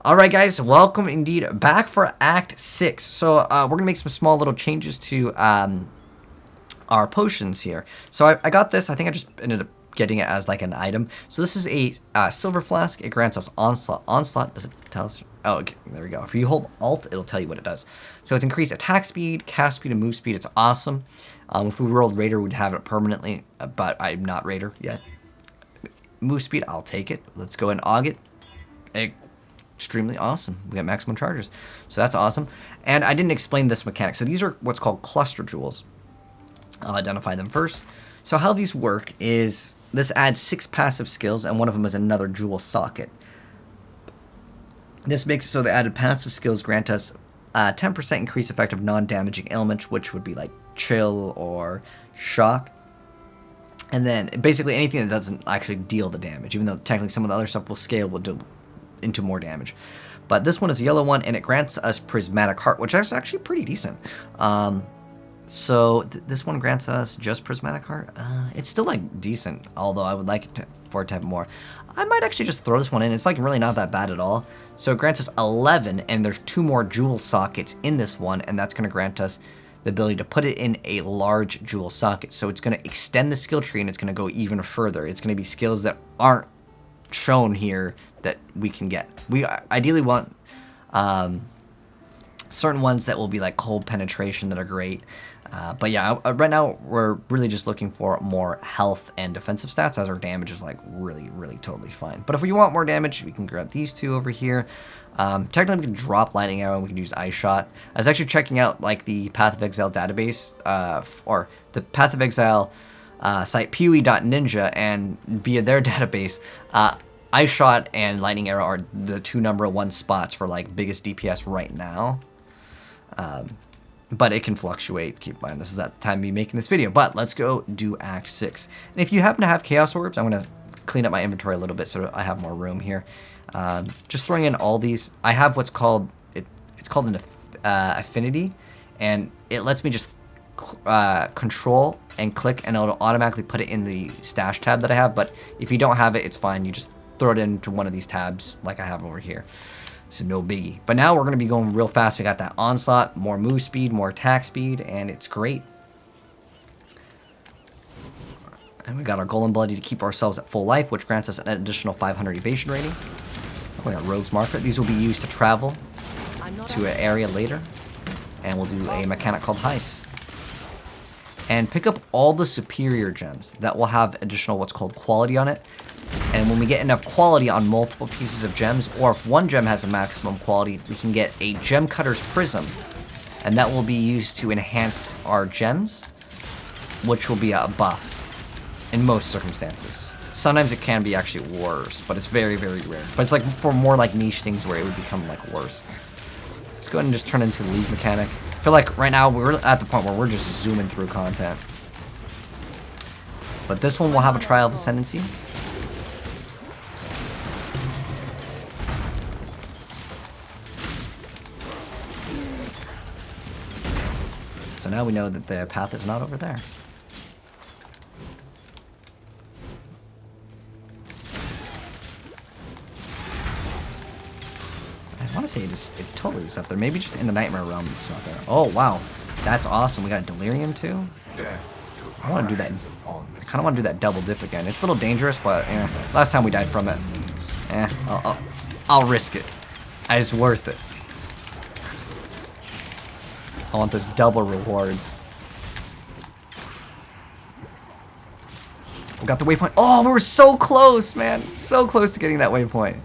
Alright guys, welcome indeed back for Act 6. So we're going to make some small little changes to our potions here. So I got this, I think I just ended up getting it as like an item. So this is a silver flask, it grants us Onslaught. Onslaught, does it tell us? Oh, okay, there we go. If you hold Alt, it'll tell you what it does. So it's increased attack speed, cast speed, and move speed. It's awesome. If we rolled Raider, we'd have it permanently, but I'm not Raider yet. Move speed, I'll take it. Let's go and aug it. Extremely awesome. We got maximum charges, so that's awesome. And I didn't explain this mechanic. So these are what's called cluster jewels. I'll identify them first. So how these work is this adds 6 passive skills, and one of them is another jewel socket. This makes it so the added passive skills grant us 10% increased effect of non-damaging elements, which would be like chill or shock. And then basically anything that doesn't actually deal the damage, even though technically some of the other stuff will scale, will do into more damage. But this one is a yellow one, and it grants us Prismatic Heart, which is actually pretty decent. So this one grants us just Prismatic Heart. It's still like decent, although I would like it for it to have more. I might actually just throw this one in. It's like really not that bad at all. So it grants us 11, and there's 2 more jewel sockets in this one, and that's going to grant us the ability to put it in a large jewel socket. So it's going to extend the skill tree, and it's going to go even further. It's going to be skills that aren't shown here that we can get. We ideally want certain ones that will be like cold penetration that are great. But yeah, right now we're really just looking for more health and defensive stats, as our damage is like really totally fine. But if we want more damage, we can grab these 2 over here. Technically we can drop Lightning Arrow and we can use Ice Shot. I was actually checking out like the Path of Exile database, or the Path of Exile site PoE.ninja, and via their database, Ice Shot and Lightning Arrow are the 2 #1 spots for like biggest DPS right now. But it can fluctuate. Keep in mind, this is at the time of me making this video. But let's go do Act 6. And if you happen to have Chaos Orbs, I'm going to clean up my inventory a little bit so I have more room here. Just throwing in all these. I have what's called, it's called an affinity. And it lets me just control and click, and it'll automatically put it in the stash tab that I have. But if you don't have it, it's fine. You just throw it into one of these tabs like I have over here. So no biggie. But now we're going to be going real fast. We got that Onslaught, more move speed, more attack speed, and it's great. And we got our Golem Bloody to keep ourselves at full life, which grants us an additional 500 evasion rating. We got Rogue's Marker. These will be used to travel to an area later. And we'll do a mechanic called Heist. And pick up all the superior gems that will have additional what's called quality on it. And when we get enough quality on multiple pieces of gems, or if one gem has a maximum quality, we can get a Gem Cutter's Prism. And that will be used to enhance our gems, which will be a buff in most circumstances. Sometimes it can be actually worse, but it's very rare. But it's like for more like niche things where it would become like worse. Let's go ahead and just turn into the league mechanic. I feel like right now we're at the point where we're just zooming through content. But this one will have a Trial of Ascendency. So now we know that the path is not over there. I want to say it totally is up there. Maybe just in the Nightmare Realm it's not there. Oh, wow. That's awesome. We got a Delirium too. I want to do that. I kind of want to do that double dip again. It's a little dangerous, but last time we died from it. I'll risk it. It's worth it. I want those double rewards. We got the waypoint. Oh, we were so close, man. So close to getting that waypoint.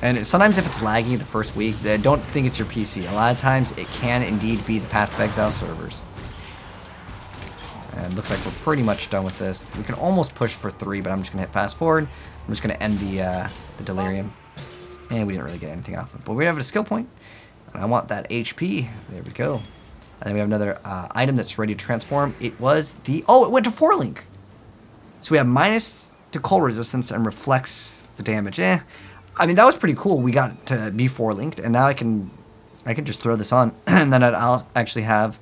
And sometimes if it's laggy the first week, don't think it's your PC. A lot of times it can indeed be the Path of Exile servers. And it looks like we're pretty much done with this. We can almost push for 3, but I'm just going to hit fast forward. I'm just going to end the Delirium. And we didn't really get anything off it. But we have a skill point. And I want that HP. There we go. And then we have another item that's ready to transform. It was the... Oh, it went to 4-link. So we have minus to cold resistance and reflects the damage. I mean, that was pretty cool. We got to be 4-linked. And now I can just throw this on. And then I'll actually have...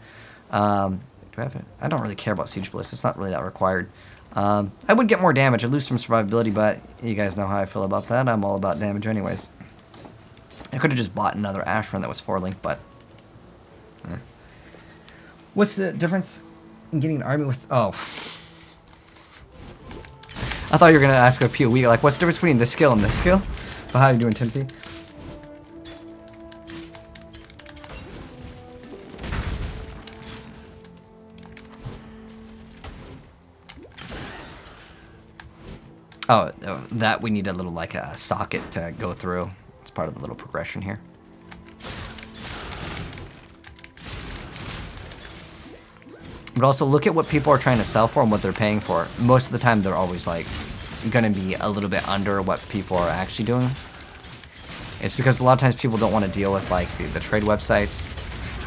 do I have it? I don't really care about Siege Bliss. It's not really that required. I would get more damage. I'd lose some survivability, but you guys know how I feel about that. I'm all about damage anyways. I could have just bought another Ash run that was 4-link, but... What's the difference in getting an army with... Oh. I thought you were going to ask a PoE, like, what's the difference between this skill and this skill? But how are you doing, Timothy? Oh, that we need a little, like, a socket to go through. It's part of the little progression here. But also look at what people are trying to sell for and what they're paying for. Most of the time, they're always, like, going to be a little bit under what people are actually doing. It's because a lot of times people don't want to deal with, like, the trade websites.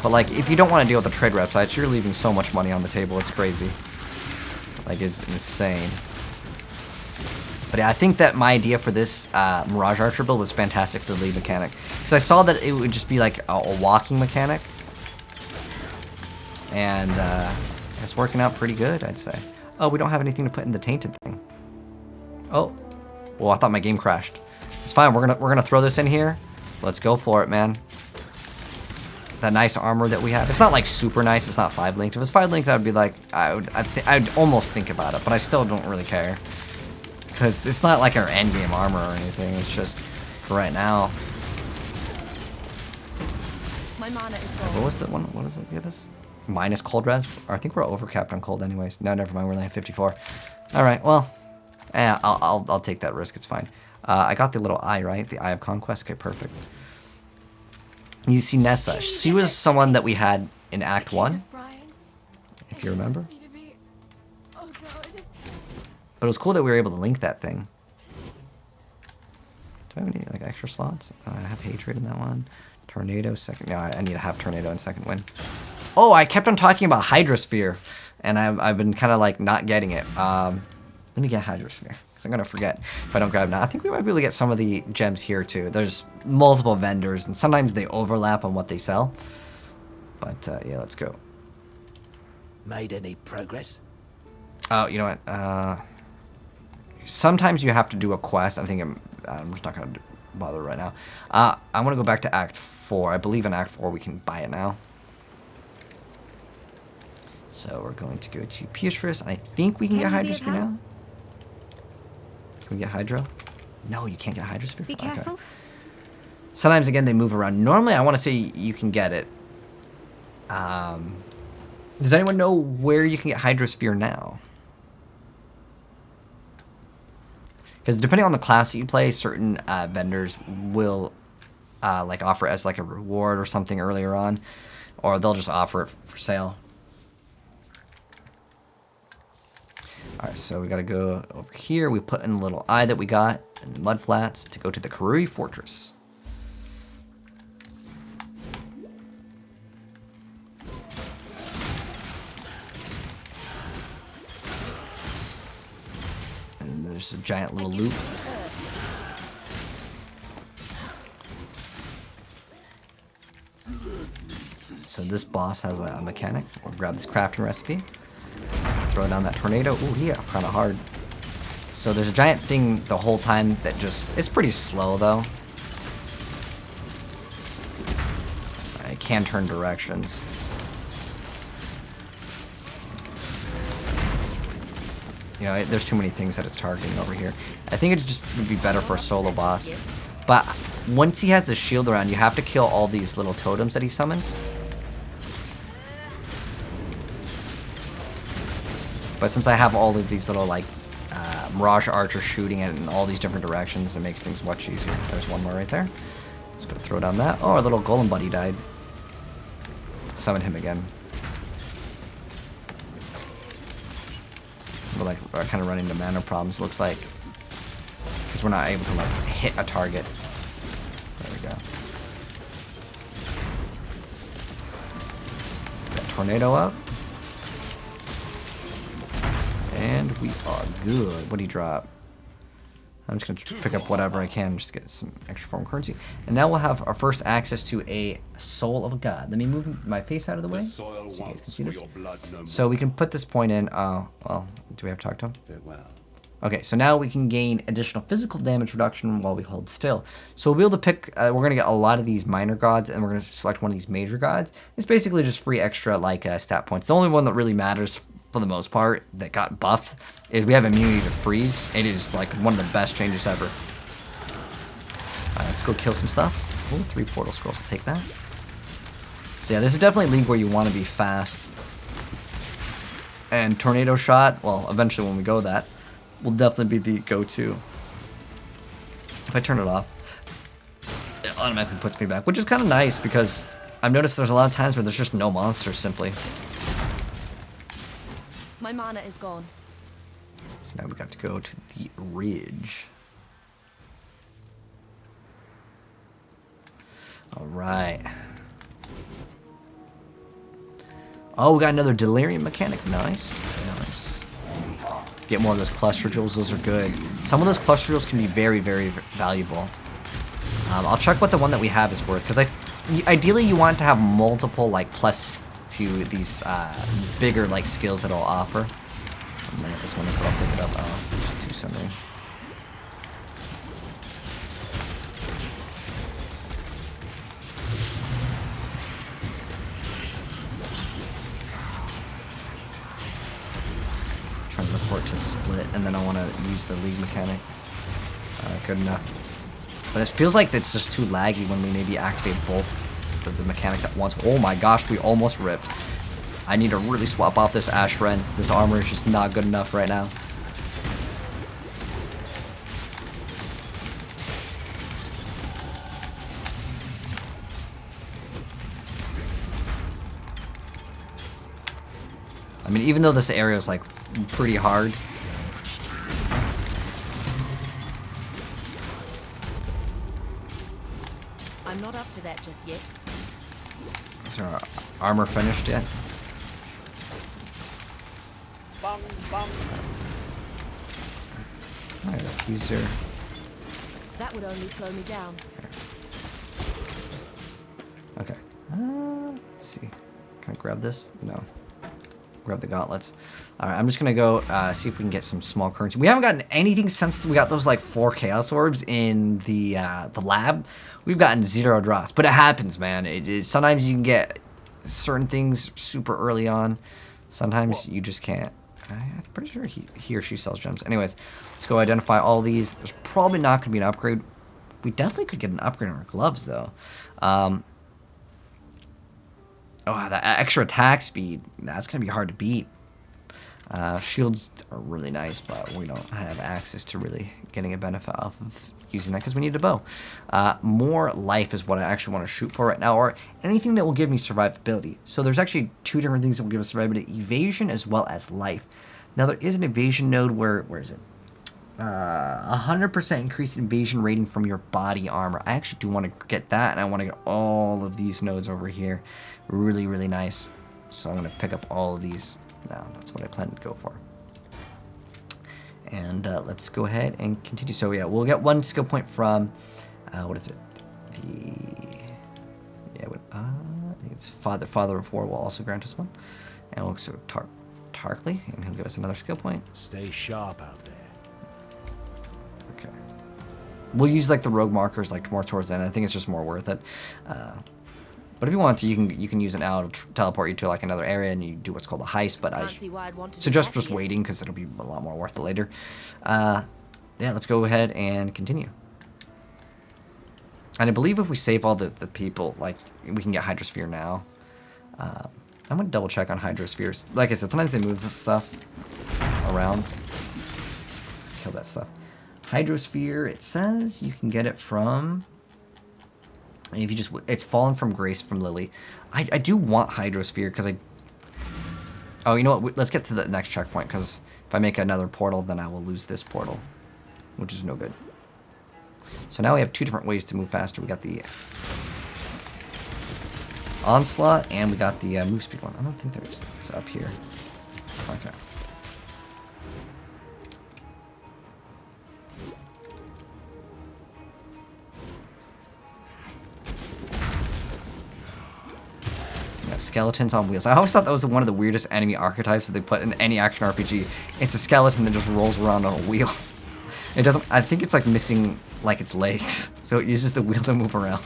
But, like, if you don't want to deal with the trade websites, you're leaving so much money on the table. It's crazy. Like, it's insane. But yeah, I think that my idea for this Mirage Archer build was fantastic for the lead mechanic. Because I saw that it would just be like a walking mechanic. And it's working out pretty good, I'd say. Oh, we don't have anything to put in the tainted thing. Oh. Well, I thought my game crashed. It's fine, we're gonna throw this in here. Let's go for it, man. That nice armor that we have. It's not like super nice, it's not 5-linked. If it was 5-linked, I'd be like, I'd almost think about it, but I still don't really care. Because it's not like our endgame armor or anything, it's just for right now. My mana is what was that one? What does it give us? Minus cold res? Or I think we're overcapped on cold anyways. No, never mind, we're only at 54. Alright, well, I'll take that risk, it's fine. I got the little eye, right? The Eye of Conquest, okay, perfect. You see Nessa, she was someone that we had in Act 1, if you remember. But it was cool that we were able to link that thing. Do I have any like extra slots? I have Hatred in that one. Tornado, second. No, I need to have Tornado in second win. Oh, I kept on talking about Hydrosphere. And I've been kind of like not getting it. Let me get Hydrosphere. Because I'm going to forget if I don't grab it now. I think we might be able to get some of the gems here too. There's multiple vendors. And sometimes they overlap on what they sell. But yeah, let's go. Made any progress? Oh, you know what? Sometimes you have to do a quest. I think I'm just not going to bother right now. I want to go back to Act 4. I believe in Act 4 we can buy it now. So we're going to go to Mistress. I think we can get Hydrosphere now. Can we get Hydro? No, you can't get Hydrosphere. Be careful. Okay. Sometimes, again, they move around. Normally, I want to say you can get it. Does anyone know where you can get Hydrosphere now? Because depending on the class that you play, certain vendors will like offer it as like a reward or something earlier on, or they'll just offer it for sale. All right, so we got to go over here. We put in the little eye that we got in the mud flats to go to the Karui Fortress. And there's a giant little loop. So this boss has a mechanic. We'll grab this crafting recipe. Throw down that tornado. Ooh, yeah, kind of hard. So there's a giant thing the whole time that just... It's pretty slow, though. It can turn directions. You know, there's too many things that it's targeting over here. I think it just would be better for a solo boss. But once he has the shield around, you have to kill all these little totems that he summons. But since I have all of these little, like, Mirage Archer shooting it in all these different directions, it makes things much easier. There's one more right there. Let's go throw down that. Oh, our little golem buddy died. Summon him again. We're, like, kind of running into mana problems, looks like. Because we're not able to, like, hit a target. There we go. Got tornado up. And we are good. What do you drop? I'm just gonna pick up whatever I can, just get some extra foreign currency. And now we'll have our first access to a soul of a god. Let me move my face out of the way so you guys can see this. So we can put this point in. Well, do we have to talk to him? Okay, so now we can gain additional physical damage reduction while we hold still. So we'll be able to pick, we're going to get a lot of these minor gods, and we're going to select one of these major gods. It's basically just free extra, like, stat points. The only one that really matters, for the most part, that got buffed, is we have immunity to freeze. It is, like, one of the best changes ever. Let's go kill some stuff. Ooh, 3 portal scrolls, I'll take that. So yeah, this is definitely a league where you want to be fast. And Tornado Shot, well, eventually when we go that, will definitely be the go-to. If I turn it off, it automatically puts me back, which is kind of nice because I've noticed there's a lot of times where there's just no monsters, simply. My mana is gone. So now we got to go to the ridge. All right. Oh, we got another delirium mechanic. Nice. Nice. Get more of those cluster jewels. Those are good. Some of those cluster jewels can be very, very valuable. I'll check what the one that we have is worth, because ideally you want to have multiple, like, plus to these bigger, like, skills that it'll offer. I'm gonna get this one as well. I'll pick it up. Oh, too sundering. Trying to look for it to split, and then I want to use the league mechanic. Good enough. But it feels like it's just too laggy when we maybe activate both of the mechanics at once. Oh my gosh, we almost ripped. I need to really swap off this Ash Wren. This armor is just not good enough right now. I mean, even though this area is, like, pretty hard. I'm not up to that just yet. Is our armor finished yet? Alright, accuser. That would only slow me down. Okay. Let's see. Can I grab this? No. Grab the gauntlets. Alright, I'm just gonna go see if we can get some small currency. We haven't gotten anything since we got those, like, 4 chaos orbs in the lab. We've gotten 0 drops, but it happens, man. Sometimes you can get certain things super early on. Sometimes you just can't. I'm pretty sure he or she sells gems. Anyways, let's go identify all these. There's probably not gonna be an upgrade. We definitely could get an upgrade on our gloves, though. Oh, that extra attack speed. That's going to be hard to beat. Shields are really nice, but we don't have access to really getting a benefit off of using that because we need a bow. More life is what I actually want to shoot for right now, or anything that will give me survivability. So there's actually 2 different things that will give us survivability. Evasion as well as life. Now there is an evasion node where is it? 100% increased invasion rating from your body armor. I actually do want to get that, and I want to get all of these nodes over here. Really, really nice. So I'm going to pick up all of these. Now, that's what I plan to go for. And let's go ahead and continue. So yeah, we'll get 1 skill point from, what is it? I think it's Father of War will also grant us 1. And we'll also Tarkly, and he'll give us another skill point. Stay sharp out there. Okay. We'll use, like, the rogue markers, like, more towards the end. I think it's just more worth it. But if you want to, you can use an owl to teleport you to, like, another area, and you do what's called a heist. But I suggest just waiting, because it'll be a lot more worth it later. Yeah, let's go ahead and continue. And I believe if we save all the people, like, we can get Hydrosphere now. I'm going to double check on Hydrospheres. Like I said, sometimes they move stuff around. Kill that stuff. Hydrosphere, it says you can get it from... If you just... It's Fallen from Grace from Lily. I do want Hydrosphere, because I... Oh, you know what? Let's get to the next checkpoint, because if I make another portal, then I will lose this portal. Which is no good. So now we have 2 different ways to move faster. We got the... Onslaught, and we got the move speed one. I don't think it's up here. Okay. skeletons on wheels. I always thought that was one of the weirdest enemy archetypes that they put in any action RPG. It's a skeleton that just rolls around on a wheel. It doesn't, I think it's like missing like its legs. So it uses the wheel to move around.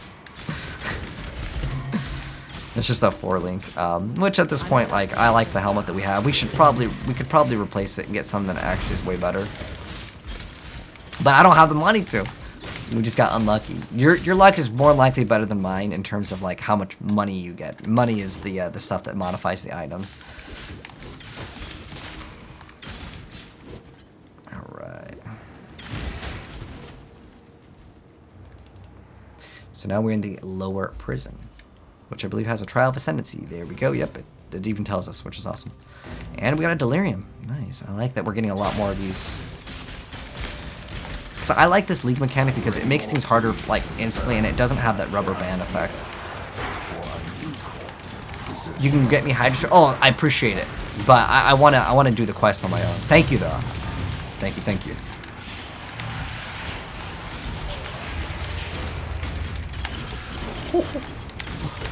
It's just a 4-link, which at this point, like, I like the helmet that we have. We could probably replace it and get something that actually is way better. But I don't have the money to. We just got unlucky. Your luck is more likely better than mine in terms of like how much money you get. Money is the stuff that modifies the items. All right. So now we're in the lower prison, which I believe has a trial of ascendency. There we go. Yep, it even tells us, which is awesome. And we got a delirium. Nice. I like that we're getting a lot more of these. So I like this league mechanic because it makes things harder like instantly, and it doesn't have that rubber band effect. You can get me hydro. Oh, I appreciate it, but I wanna do the quest on my own. Thank you though. Thank you.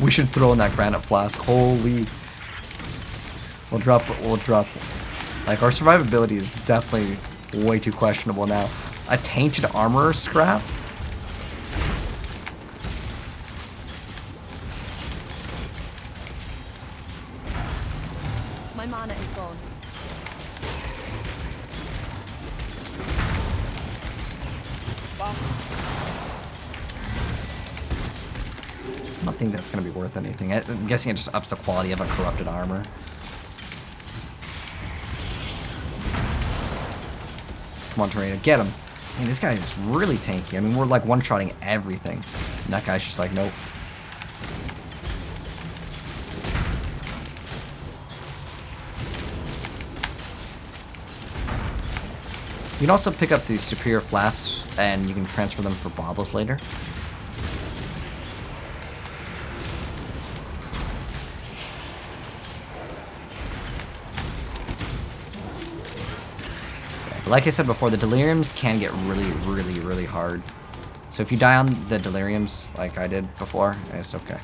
We should throw in that granite flask. Holy. We'll drop. Like, our survivability is definitely way too questionable now. A tainted armor scrap? My mana is gone. I don't think that's going to be worth anything. I'm guessing it just ups the quality of a corrupted armor. Come on, Tornado, get him. Man, this guy is really tanky. I mean, we're like one-shotting everything. And that guy's just like, nope. You can also pick up these superior flasks and you can transfer them for baubles later. Like I said before, the deliriums can get really hard. So if you die on the deliriums, like I did before, it's okay.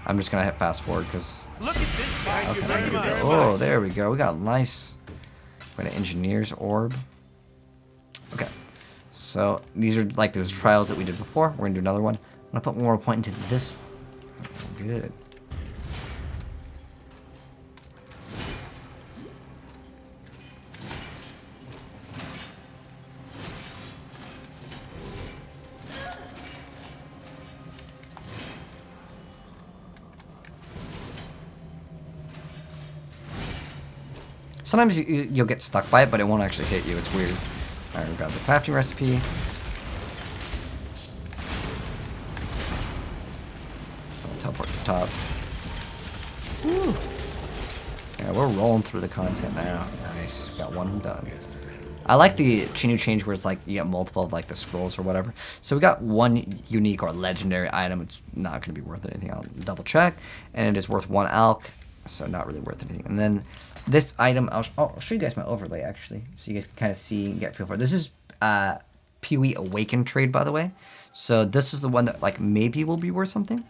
I'm just gonna hit fast forward because. Look at this guy. Okay, there we go. Oh, there we go. We got nice. We got an engineer's orb. Okay, so these are like those trials that we did before. We're gonna do another one. I'm gonna put one more point into this. Good. Sometimes you'll get stuck by it, but it won't actually hit you. It's weird. Alright, we got the crafting recipe. I'll teleport to the top. Woo. Yeah, we're rolling through the content now. Nice. Got one done. I like the Chinu change where it's like you get multiple of like the scrolls or whatever. So we got one unique or legendary item. It's not going to be worth anything. I'll double check. And it is worth 1 alch. So not really worth anything. And then this item, I'll show you guys my overlay actually, so you guys can kind of see and get a feel for it. This is PoE Awaken trade, by the way. So this is the one that like maybe will be worth something.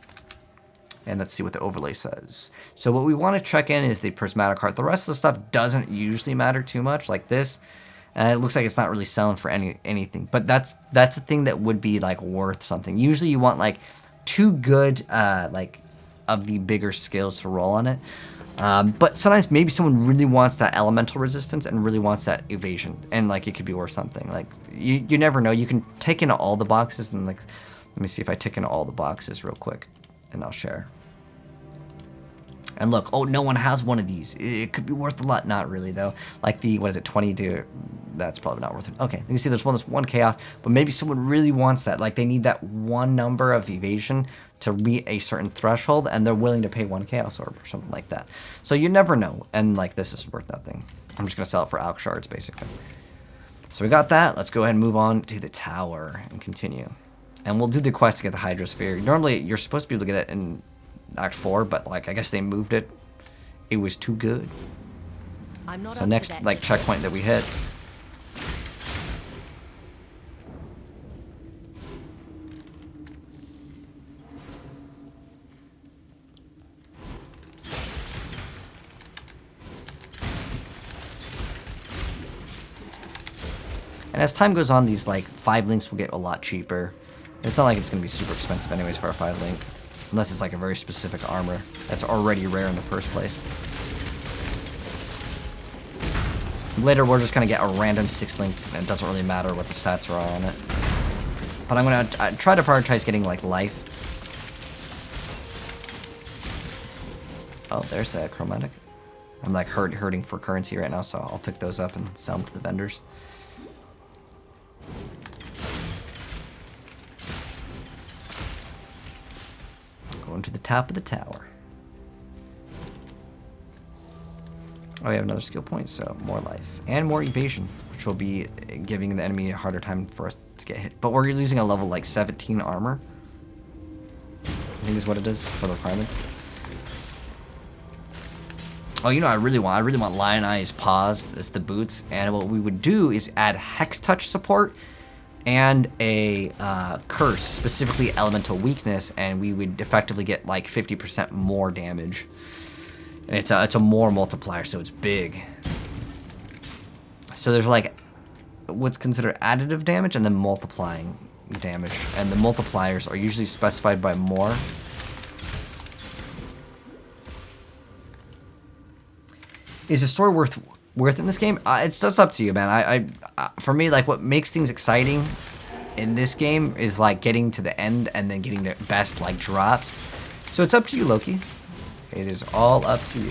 And let's see what the overlay says. So what we want to check in is the prismatic heart. The rest of the stuff doesn't usually matter too much, like this. It looks like it's not really selling for anything, but that's the thing that would be like worth something. Usually you want like 2 good like of the bigger skills to roll on it. But sometimes maybe someone really wants that elemental resistance and really wants that evasion, and like it could be worth something. Like you never know. You can take into all the boxes and like, let me see if I tick into all the boxes real quick, and I'll share. And look, oh, no one has one of these. It could be worth a lot. Not really though. Like the, what is it, 20 to, that's probably not worth it. Okay, you can see there's one chaos, but maybe someone really wants that. Like they need that one number of evasion to meet a certain threshold, and they're willing to pay 1 chaos orb or something like that. So you never know, and like this is worth nothing. I'm just gonna sell it for alch shards basically. So we got that. Let's go ahead and move on to the tower and continue. And we'll do the quest to get the Hydrosphere. Normally you're supposed to be able to get it in Act 4, but like I guess they moved it. It was too good. I'm not So up next to that like just yet. checkpoint that we hit. And as time goes on, these like 5 links will get a lot cheaper. It's not like it's going to be super expensive anyways for a 5 link. Unless it's like a very specific armor that's already rare in the first place. Later we're just going to get a random 6 link and it doesn't really matter what the stats are on it. But I'm going to try to prioritize getting like life. Oh, there's a chromatic. I'm like hurting for currency right now, so I'll pick those up and sell them to the vendors. Going to the top of the tower. Oh, we have another skill point, so more life. And more evasion, which will be giving the enemy a harder time for us to get hit. But we're using a level like 17 armor. I think is what it is for the requirements. Oh, you know, I really want Lion Eye's paws. That's the boots. And what we would do is add Hex Touch support and a curse, specifically elemental weakness, and we would effectively get like 50% more damage. And it's a more multiplier, so it's big. So there's like what's considered additive damage and then multiplying damage, and the multipliers are usually specified by more. Is the story worth in this game? It's just up to you, man. For me, like, what makes things exciting in this game is like getting to the end and then getting the best like drops. So it's up to you, Loki. It is all up to you.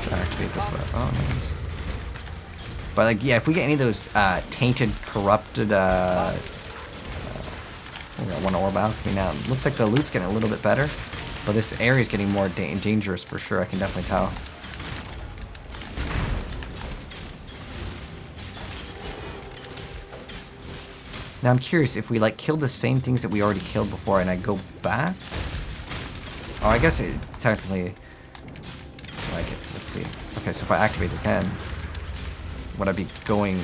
Try to activate this. Oh, nice. But like, yeah, if we get any of those tainted, corrupted, I got one orb alchemy now. Looks like the loot's getting a little bit better, but this area is getting more dangerous for sure. I can definitely tell. Now I'm curious if we like kill the same things that we already killed before, and I go back. Oh, I guess it technically like it. Let's see. Okay, so if I activate it again. Would I be going...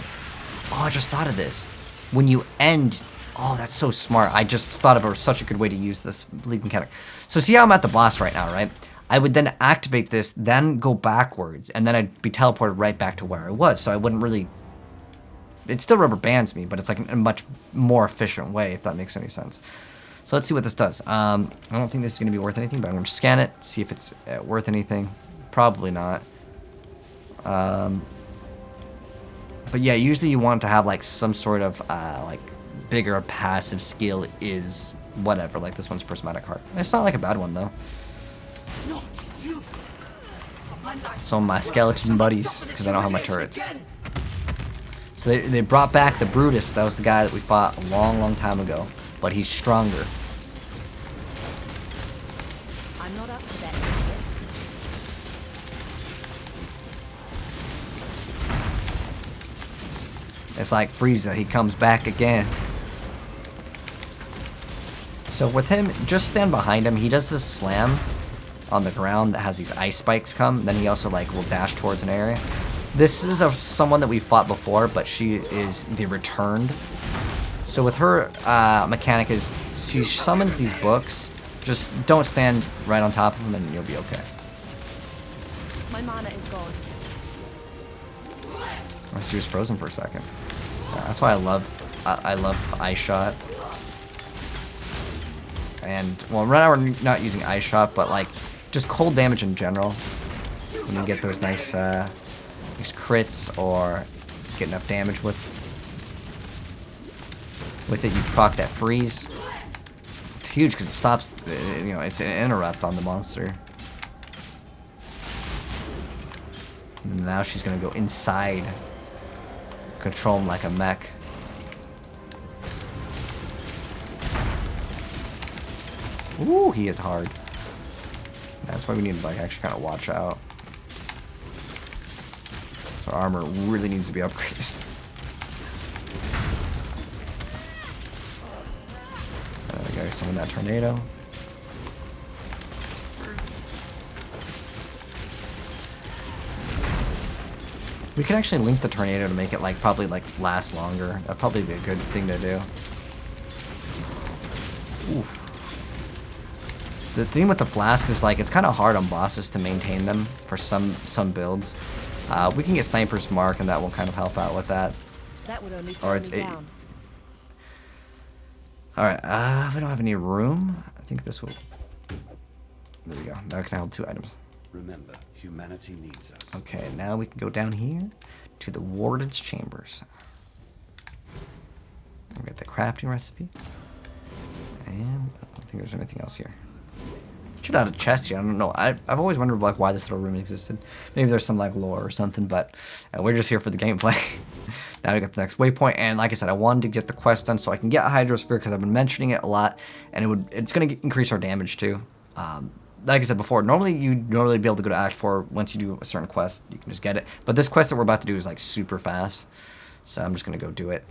Oh, I just thought of this. When you end... Oh, that's so smart. I just thought of such a good way to use this bleed mechanic. So see how I'm at the boss right now, right? I would then activate this, then go backwards, and then I'd be teleported right back to where I was. So I wouldn't really... It still rubber bands me, but it's like a much more efficient way, if that makes any sense. So let's see what this does. I don't think this is going to be worth anything, but I'm going to scan it, see if it's worth anything. Probably not. But yeah, usually you want to have like some sort of like bigger passive skill is whatever. Like this one's prismatic heart. It's not like a bad one though. So my skeleton buddies, because I don't have my turrets. So they brought back the Brutus. That was the guy that we fought a long time ago, but he's stronger. I'm not up to that. It's like Frieza, he comes back again. So with him, just stand behind him. He does this slam on the ground that has these ice spikes come. Then he also like will dash towards an area. This is someone that we fought before, but she is the returned. So with her mechanic is she summons these books. Just don't stand right on top of them and you'll be okay. My mana is gone. She was frozen for a second. Yeah, that's why I love Ice Shot. And well, right now we're not using Ice Shot, but like just cold damage in general. When you get those nice crits or get enough damage with it, you proc that freeze. It's huge because it stops. You know, it's an interrupt on the monster. And now she's gonna go inside. Control him like a mech. Ooh, he hit hard. That's why we need to like actually kind of watch out. So armor really needs to be upgraded. We gotta summon that tornado. We can actually link the tornado to make it like probably like last longer. That'd probably be a good thing to do. Oof. The thing with the flask is like it's kind of hard on bosses to maintain them for some builds. We can get Sniper's Mark, and that will kind of help out with that. That would only slow me It, down. all right, we don't have any room. I think this will. There we go. Now I can hold 2 items. Remember, humanity needs us. Okay, now we can go down here to the Warden's Chambers. We get the crafting recipe. And I don't think there's anything else here. Should have a chest here. I don't know. I've always wondered like why this little room existed. Maybe there's some like lore or something, but we're just here for the gameplay. Now we got the next waypoint, and like I said, I wanted to get the quest done so I can get a Hydrosphere because I've been mentioning it a lot, and it's gonna increase our damage too. Like I said before, normally you'd be able to go to Act 4 once you do a certain quest. You can just get it, but this quest that we're about to do is like super fast, so I'm just gonna go do it.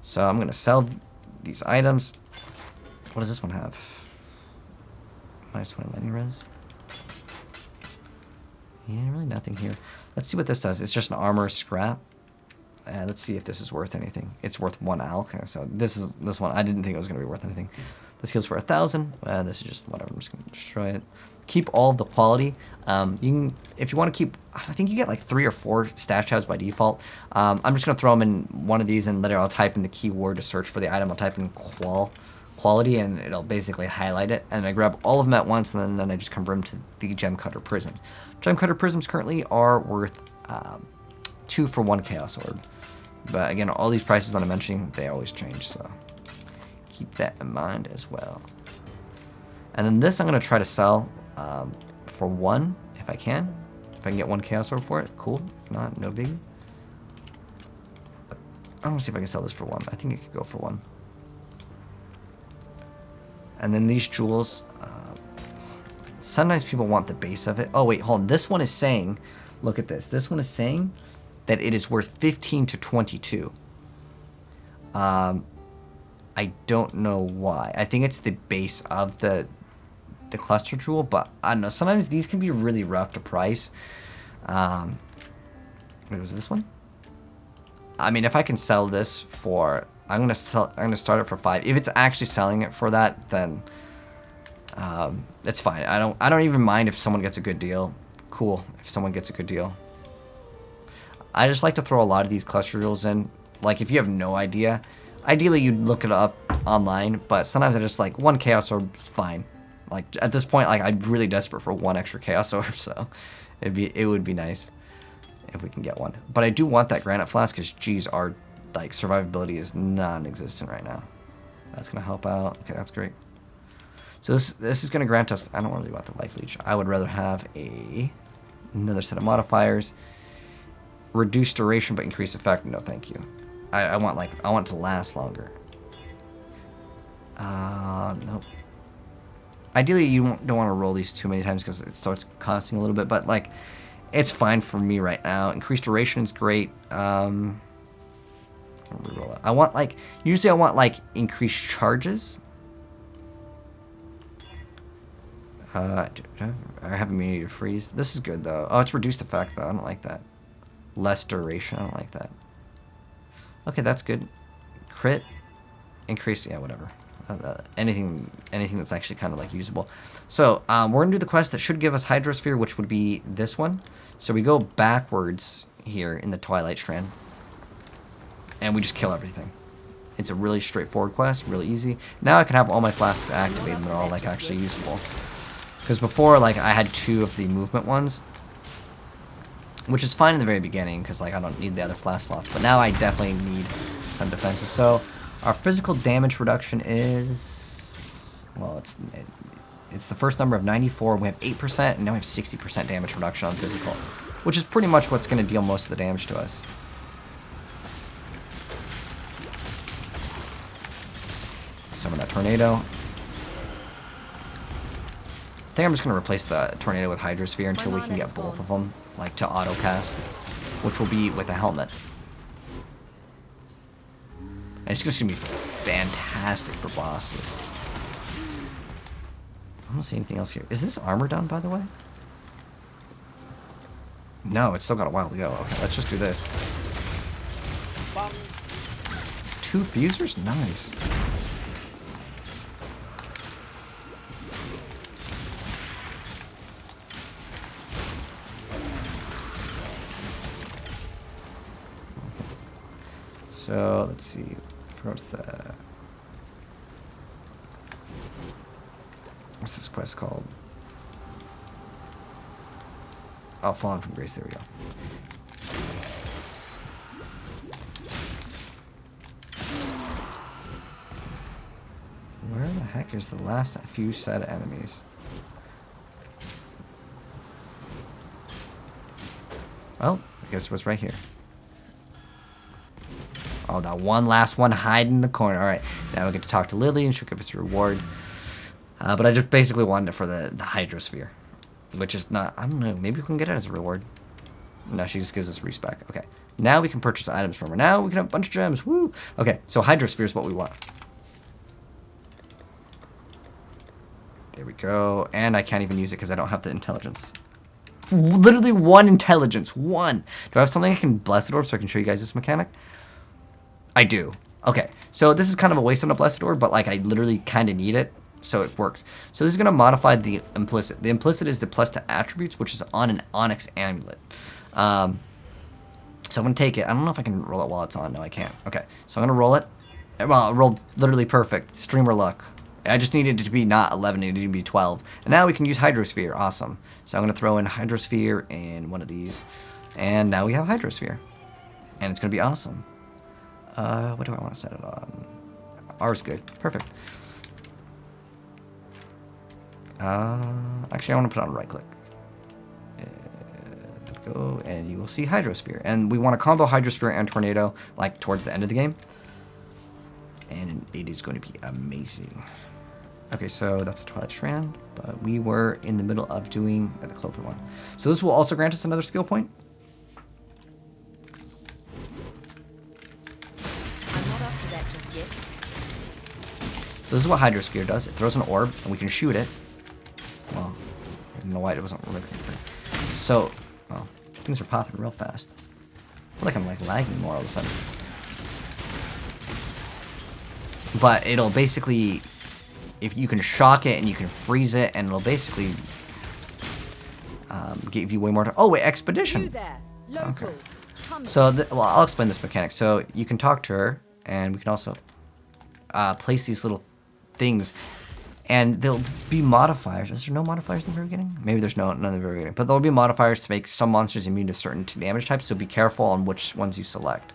So I'm gonna sell these items. What does this one have? Minus 20 lightning res. Yeah, really nothing here. Let's see what this does. It's just an armor scrap. Let's see if this is worth anything. It's worth 1 alch. So this one. I didn't think it was gonna be worth anything. This heals for 1,000. This is just whatever. I'm just gonna destroy it. Keep all of the quality. You can, if you want to keep. I think you get like 3 or 4 stash tabs by default. I'm just gonna throw them in one of these, and later I'll type in the keyword to search for the item. I'll type in quality, and it'll basically highlight it, and I grab all of them at once, and then I just convert them to the gem cutter prism. Gem cutter prisms currently are worth 2 for 1 chaos orb, but again, all these prices that I'm mentioning, they always change, so keep that in mind as well. And then this I'm going to try to sell for 1 if I can. If I can get 1 chaos orb for it, cool. If not, no biggie. I want to see if I can sell this for 1. I think it could go for 1. And then these jewels, sometimes people want the base of it. Oh wait, hold on. This one is saying, look at this. This one is saying that it is worth 15 to 22. I don't know why. I think it's the base of the cluster jewel, but I don't know. Sometimes these can be really rough to price. Wait, was this one? I mean, if I can sell this for, I'm gonna start it for 5. If it's actually selling it for that, then it's fine. I don't even mind if someone gets a good deal. Cool, if someone gets a good deal. I just like to throw a lot of these cluster jewels in. Like if you have no idea, ideally you'd look it up online, but sometimes I just like 1 chaos orb is fine. Like at this point, like I'm really desperate for 1 extra chaos orb, so it would be nice if we can get 1. But I do want that granite flask because geez, our like survivability is non-existent right now. That's gonna help out. Okay, that's great. So this is gonna grant us. I don't really want the life leech. I would rather have another set of modifiers. Reduce duration but increase effect. No, thank you. I want it to last longer. Nope. Ideally, you don't want to roll these too many times because it starts costing a little bit. But like, it's fine for me right now. Increased duration is great. Reroll it. I want like usually I want like increased charges. I have immunity to freeze. This is good though. Oh, it's reduced effect though. I don't like that. Less duration. I don't like that. Okay, that's good. Crit, increase. Yeah, whatever. Anything that's actually kind of like usable. So we're gonna do the quest that should give us Hydrosphere, which would be this one. So we go backwards here in the Twilight Strand, and we just kill everything. It's a really straightforward quest, really easy. Now I can have all my flasks activated and they're all like actually usable. Because before, like I had 2 of the movement ones, which is fine in the very beginning because like I don't need the other flask slots. But now I definitely need some defenses. So our physical damage reduction is, well, it's the first number of 94. We have 8%, and now we have 60% damage reduction on physical, which is pretty much what's going to deal most of the damage to us. Summon that tornado. I think I'm just going to replace the tornado with Hydrosphere until we can get both of them, like to auto cast, which will be with a helmet. And it's just going to be fantastic for bosses. I don't see anything else here. Is this armor done, by the way? No, it's still got a while to go. Okay, let's just do this. 2 fusers? Nice. so let's see. What's this quest called? Oh, Fallen from Grace. There we go. Where the heck is the last few set of enemies? Well, I guess it was right here. Oh, that one last one hiding in the corner. All right, now we get to talk to Lily, and she'll give us a reward. But I just basically wanted it for the Hydrosphere, which is not, I don't know, maybe we can get it as a reward. No, she just gives us respec. Okay, now we can purchase items from her. Now we can have a bunch of gems. Woo! Okay, so Hydrosphere is what we want. There we go. And I can't even use it because I don't have the intelligence. Literally 1 intelligence. 1. Do I have something I can Blessed Orb so I can show you guys this mechanic? I do. Okay, so this is kind of a waste on a Blessed Orb, but like I literally kind of need it, so it works. So this is going to modify the implicit. The implicit is the +2 attributes, which is on an Onyx Amulet. So I'm going to take it. I don't know if I can roll it while it's on. No, I can't. Okay, so I'm going to roll it. Well, it rolled literally perfect. Streamer luck. I just needed it to be not 11, it needed to be 12. And now we can use Hydrosphere. Awesome. So I'm going to throw in Hydrosphere in one of these. And now we have Hydrosphere. And it's going to be awesome. What do I want to set it on? R is good. Perfect. Actually, I want to put it on right click. There we go. And you will see Hydrosphere. And we want to combo Hydrosphere and Tornado like towards the end of the game. And it is going to be amazing. Okay, so that's Twilight Strand, but we were in the middle of doing the Cloven one. So this will also grant us another skill point. I'm not up to that just yet. So this is what Hydrosphere does. It throws an orb, and we can shoot it. Well, I don't know why it wasn't really clear. So, well, things are popping real fast. I feel like I'm like lagging more all of a sudden. But it'll basically, if you can shock it and you can freeze it, and it'll basically give you way more time. Oh wait, expedition. You there, local. Okay. Come So, well, I'll explain this mechanic. So you can talk to her, and we can also place these little things, and there'll be modifiers. Is there no modifiers in the very beginning? Maybe there's none in the very beginning, but there'll be modifiers to make some monsters immune to certain damage types. So be careful on which ones you select.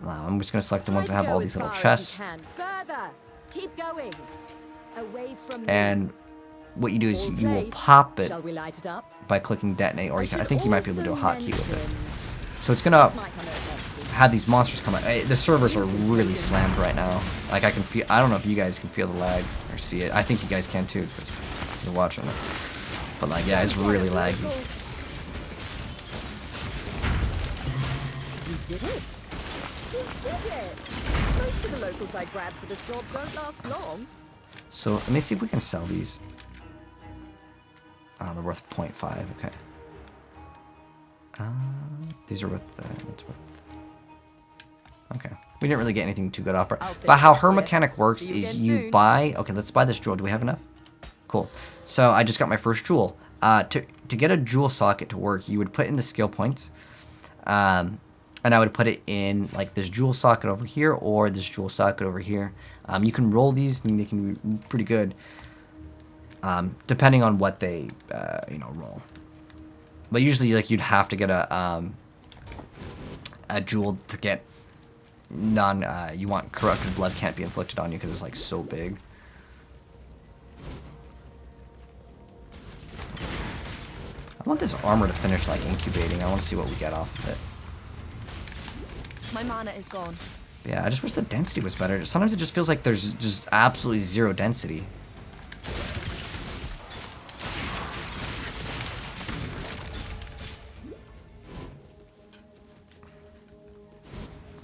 I'm just gonna select the ones that have all these little chests. Further. Keep going. Away from And what you do is you will pop it Shall we light it up? by clicking detonate, or you can, I think you might be able to do a hotkey with it. So it's gonna have these monsters come out. The servers are really slammed right now. Like I can feel. I don't know if you guys can feel the lag or see it. I think you guys can too because you're watching it. But like, yeah, it's really laggy. You did it. You did it. Most of the locals I grabbed for this job don't last long. So let me see if we can sell these. Oh, they're worth 0.5. Okay. These are worth. That's worth. Okay. We didn't really get anything too good off her. But how her mechanic works is you buy. Okay, let's buy this jewel. Do we have enough? Cool. So I just got my first jewel. To get a jewel socket to work, you would put in the skill points. And I would put it in like this jewel socket over here or this jewel socket over here. You can roll these and they can be pretty good. Depending on what they, roll. But usually, like, you'd have to get a jewel to get you want corrupted blood can't be inflicted on you because it's, like, so big. I want this armor to finish, like, incubating. I want to see what we get off of it. My mana is gone. Yeah, I just wish the density was better. Sometimes it just feels like there's just absolutely zero density.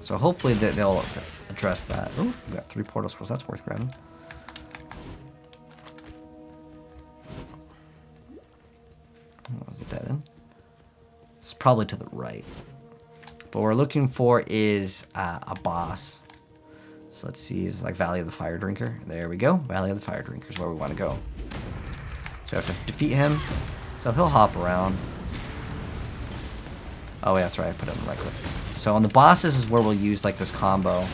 So hopefully they'll address that. Ooh, we got 3 portal scrolls. That's worth grabbing. What was the dead end? It's probably to the right. But what we're looking for is a boss. So let's see, it's like Valley of the Fire Drinker. There we go. Valley of the Fire Drinker is where we want to go. So we have to defeat him. So he'll hop around. Oh, yeah, that's right. I put it on the right click. So on the bosses is where we'll use like this combo.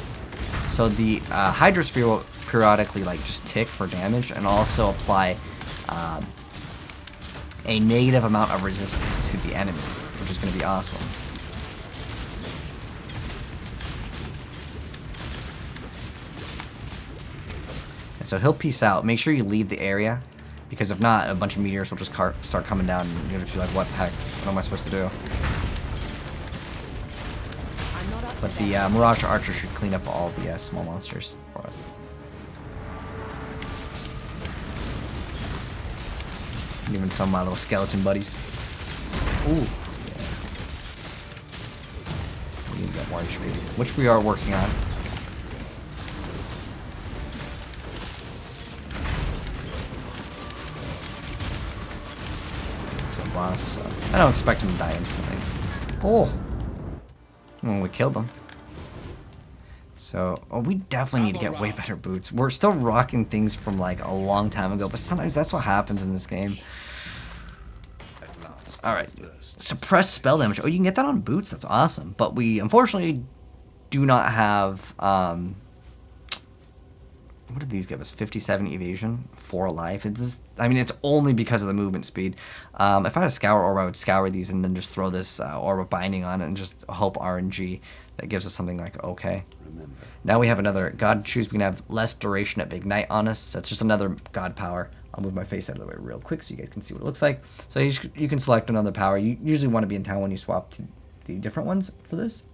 So the Hydrosphere will periodically like just tick for damage and also apply a negative amount of resistance to the enemy, which is going to be awesome. And so he'll peace out. Make sure you leave the area, because if not, a bunch of meteors will just start coming down and you'll just be like, what the heck? What am I supposed to do? But the Mirage Archer should clean up all the small monsters for us. And even some of my little skeleton buddies. Ooh, yeah. We need to get more HP, which we are working on. It's a boss, so I don't expect him to die instantly. Oh! When we killed them. So, we definitely need to get way better boots. We're still rocking things from like a long time ago, but sometimes that's what happens in this game. Alright. Suppress spell damage. Oh, you can get that on boots? That's awesome. But we unfortunately do not have, what did these give us? 57 evasion, 4 life. It's just, I mean, it's only because of the movement speed. If I had a Scour Orb, I would scour these and then just throw this Orb of Binding on it and just hope RNG that gives us something like okay. Remember. Now we have another God Choose. We can have less duration at Big Night on us. So it's just another God power. I'll move my face out of the way real quick so you guys can see what it looks like. So you can select another power. You usually want to be in town when you swap to the different ones for this.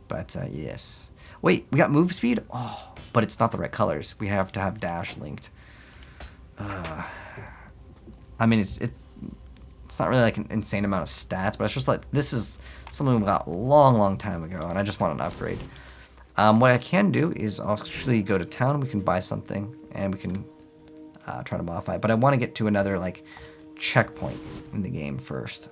But yes. Wait, we got move speed? Oh, but it's not the right colors. We have to have dash linked. I mean, it's not really like an insane amount of stats, but it's just like, this is something we got a long time ago, and I just want an upgrade. What I can do is I'll actually go to town, we can buy something, and we can try to modify it. But I want to get to another like checkpoint in the game first.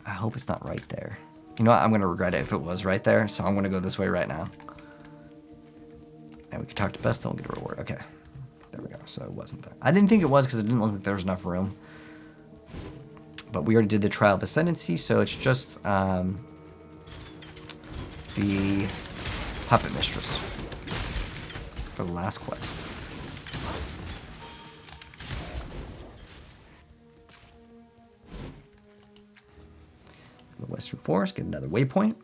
I hope it's not right there. You know what? I'm going to regret it if it was right there, so I'm going to go this way right now. And we can talk to Best and we'll get a reward. Okay. There we go. So it wasn't there. I didn't think it was because it didn't look like there was enough room. But we already did the Trial of Ascendancy, so it's just the Puppet Mistress for the last quest. The Western Forest, get another waypoint.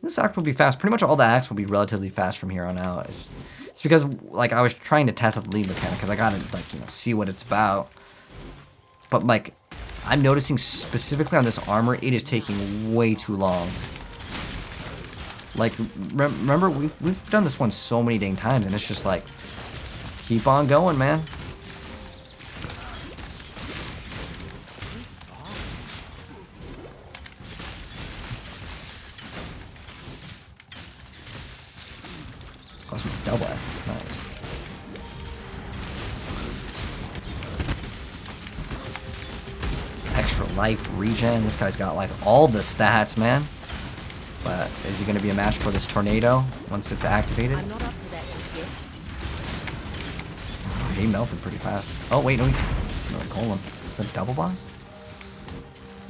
This act will be fast. Pretty much all the acts will be relatively fast from here on out. It's because like I was trying to test out the lead mechanic because I gotta like see what it's about. But like I'm noticing specifically on this armor, it is taking way too long. Like remember we've done this one so many dang times, and it's just like keep on going, man. Double essence, nice. Extra life, regen. This guy's got like all the stats, man. But is he going to be a match for this tornado once it's activated? I'm not up to that just yet. Oh, he melted pretty fast. Oh wait, no, it's another colon. Is that a double boss?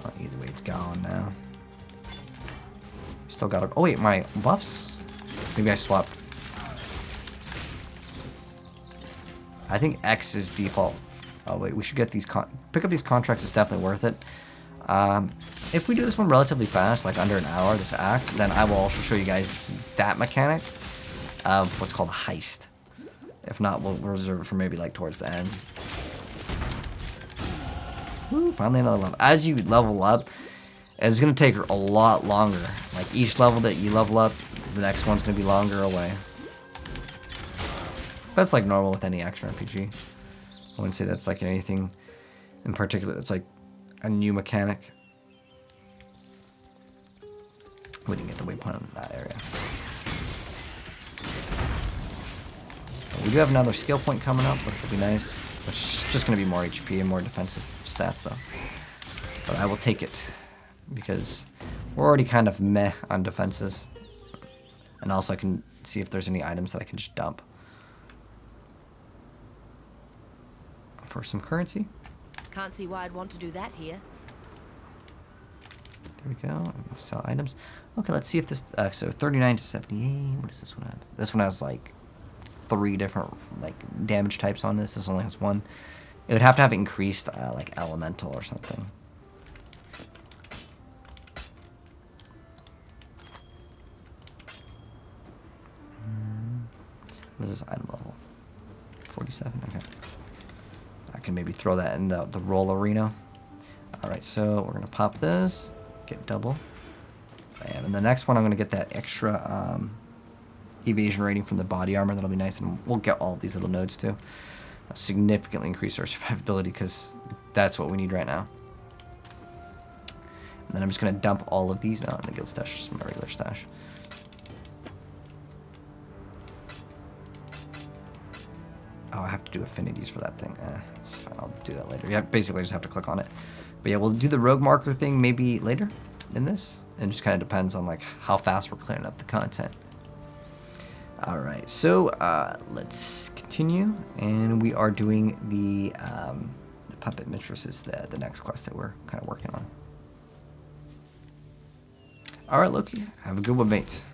Oh, either way, it's gone now. Still got it. Oh wait, my buffs. Maybe I swapped. I think X is default. Oh wait, we should get these pick up these contracts. It's definitely worth it. If we do this one relatively fast, like under an hour, this act, then I will also show you guys that mechanic of what's called a heist. If not, we'll reserve it for maybe like towards the end. Woo, finally another level. As you level up, it's gonna take a lot longer. Like each level that you level up, the next one's gonna be longer away. That's like normal with any action RPG. I wouldn't say that's like anything in particular that's like a new mechanic. We didn't get the waypoint in that area. But we do have another skill point coming up, which will be nice. Which is just going to be more HP and more defensive stats though. But I will take it because we're already kind of meh on defenses. And also I can see if there's any items that I can just dump. for some currency. Can't see why I'd want to do that here. There we go. Sell items. Okay, let's see if this. So 39 to 78. What does this one have? This one has like 3 different like damage types on this. This only has 1. It would have to have increased like elemental or something. What is this item level? 47. Okay. I can maybe throw that in the roll arena. All right, so we're gonna pop this, get double, and in the next one I'm gonna get that extra evasion rating from the body armor. That'll be nice, and we'll get all these little nodes too. Significantly increase our survivability because that's what we need right now. And then I'm just gonna dump all of these out in the guild stash, just my regular stash. Oh, I have to do affinities for that thing. It's fine. I'll do that later. Yeah, basically I just have to click on it. But yeah, we'll do the rogue marker thing maybe later in this. It just kind of depends on like how fast we're clearing up the content. All right, so let's continue, and we are doing the puppet mistress is the next quest that we're kind of working on. All right, Loki, have a good one, mate.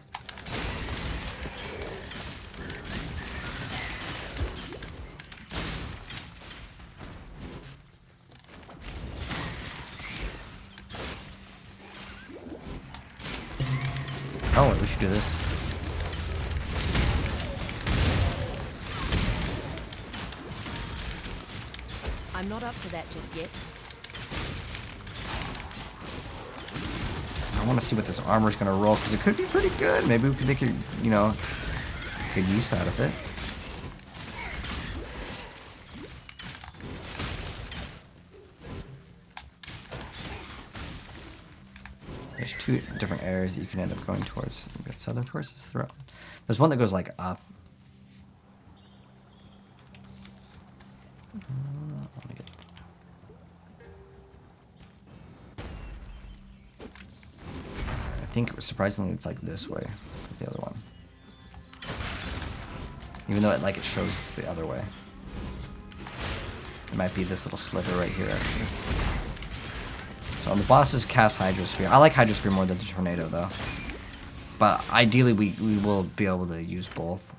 Oh, we should do this. I'm not up to that just yet. I want to see what this armor is going to roll, because it could be pretty good. Maybe we could make it, you know, good use out of it. There's 2 different areas that you can end up going towards. We've got southern forces throughout. There's one that goes like up. I think surprisingly it's like this way, the other one. Even though it shows it's the other way. It might be this little sliver right here actually. So on the bosses, cast Hydrosphere. I like Hydrosphere more than the Tornado though. But ideally we will be able to use both.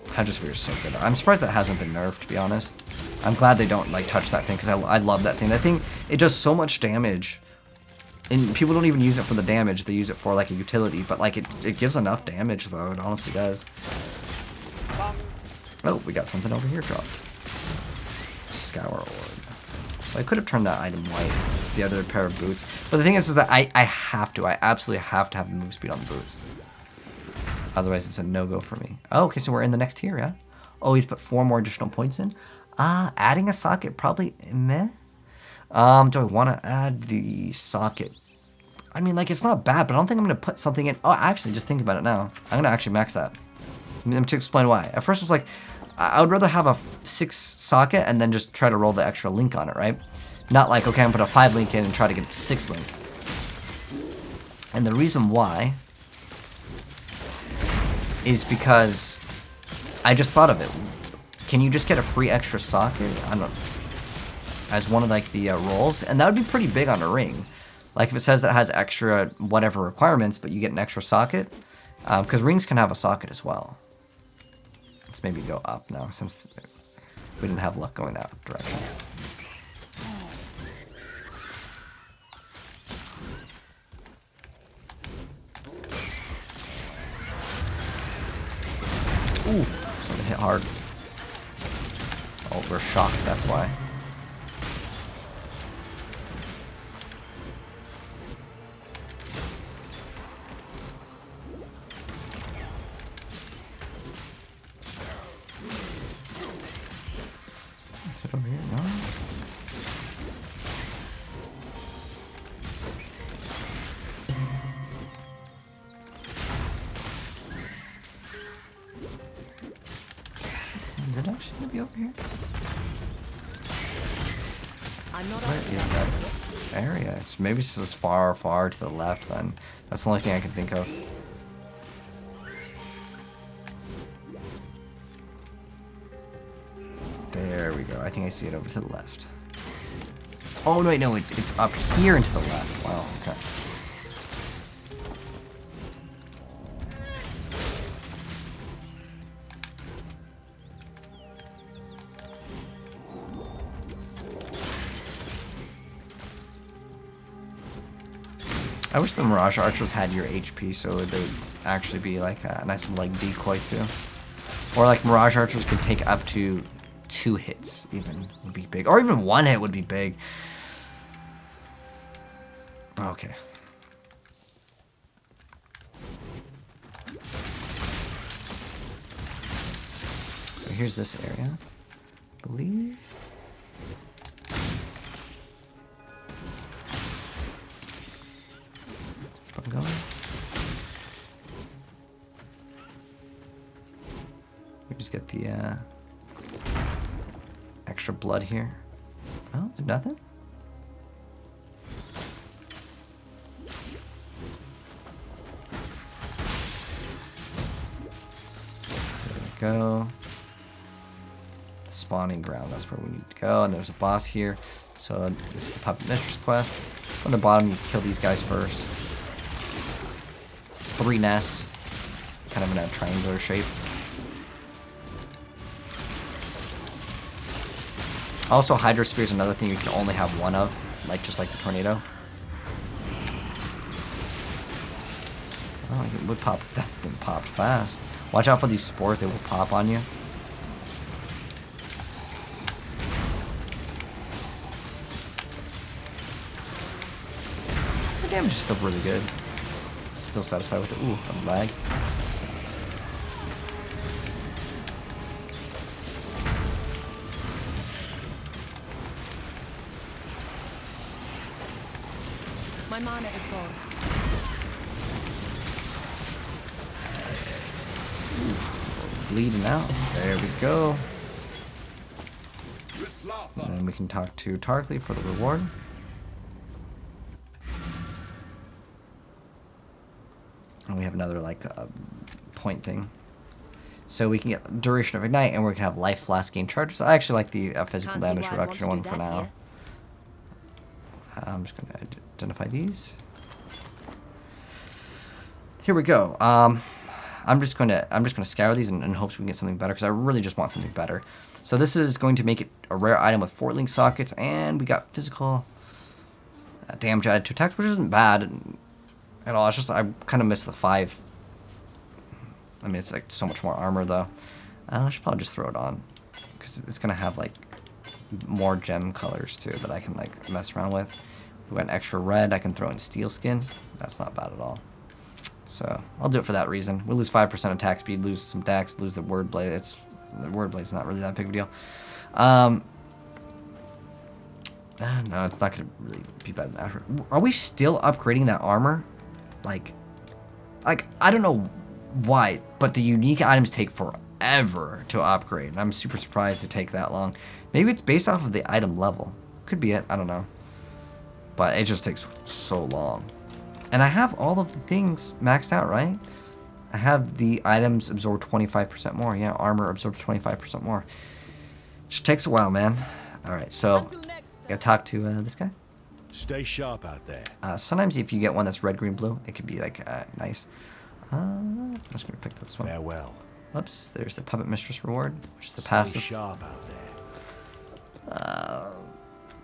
Hydrosphere is so good. I'm surprised that hasn't been nerfed, to be honest. I'm glad they don't touch that thing, because I love that thing. That thing, it does so much damage. And people don't even use it for the damage, they use it for a utility, but it gives enough damage though, it honestly does. Oh, we got something over here dropped. Scour Orb. So I could have turned that item white, the other pair of boots. But the thing is that I absolutely have to have the move speed on the boots. Otherwise it's a no-go for me. Oh, okay, so we're in the next tier, yeah? Oh, we put 4 more additional points in. Adding a socket, probably meh. Do I want to add the socket? I mean, it's not bad, but I don't think I'm going to put something in. Oh, actually, just think about it now. I'm going to actually max that. To explain why. At first, it was I would rather have a 6 socket and then just try to roll the extra link on it, right? Not okay, I'm going to put a 5 link in and try to get a 6 link. And the reason why is because I just thought of it. Can you just get a free extra socket? I don't know. As one of the rolls, and that would be pretty big on a ring. If it says that it has extra whatever requirements, but you get an extra socket, because rings can have a socket as well. Let's maybe go up now, since we didn't have luck going that direction. Ooh, something hit hard. Oh, we're shocked, that's why. Is it over here? No? Is it actually gonna be over here? I'm not Where is that area? Maybe it's just far, far to the left then. That's the only thing I can think of. we go. I think I see it over to the left. Oh, no, wait, no, it's up here and to the left. Wow, okay. I wish the Mirage Archers had your HP so they would actually be like a nice little like decoy too. Or like Mirage Archers could take up to 2 hits even would be big. Or even 1 hit would be big. Okay. So here's this area, I believe. Let's keep on going. We just get the extra blood here. Oh, there's nothing? Go. The spawning ground, that's where we need to go. And there's a boss here. So this is the Puppet Mistress quest. On the bottom, you kill these guys first. It's 3 nests, kind of in a triangular shape. Also, Hydrosphere is another thing you can only have 1 of, like just like the tornado. Oh, it would pop. That thing popped fast. Watch out for these spores, they will pop on you. The damage is still really good. Still satisfied with it. Ooh, I'm lag. My mana is gone. Bleeding out. There we go. And then we can talk to Tarkly for the reward. And we have another like point thing. So we can get duration of ignite, and we can have life flask gain charges. I actually like the physical damage reduction one for now. I'm just gonna identify these. Here we go. I'm just gonna scour these in hopes we can get something better, because I really just want something better. So this is going to make it a rare item with 4 link sockets, and we got physical damage added to attacks, which isn't bad at all. It's just I kind of miss the 5. I mean, it's like so much more armor though. I should probably just throw it on, because it's gonna have like more gem colors too that I can like mess around with. We got an extra red. I can throw in steel skin. That's not bad at all. So I'll do it for that reason. We lose 5% attack speed, lose some dex, lose the word blade. The word blade's not really that big of a deal. No, it's not gonna really be bad after. Are we still upgrading that armor? Like I don't know why, but the unique items take forever to upgrade. I'm super surprised to take that long. Maybe it's based off of the item level. Could be it. I don't know. But it just takes so long. And I have all of the things maxed out, right? I have the items absorb 25% more. Yeah, armor absorbs 25% more. Just takes a while, man. All right, so gotta talk to this guy. Stay sharp out there. Sometimes if you get one that's red, green, blue, it could be like nice. I'm just gonna pick this one. Farewell. Oops, there's the Puppet Mistress reward, which is the Stay passive. sharp out there.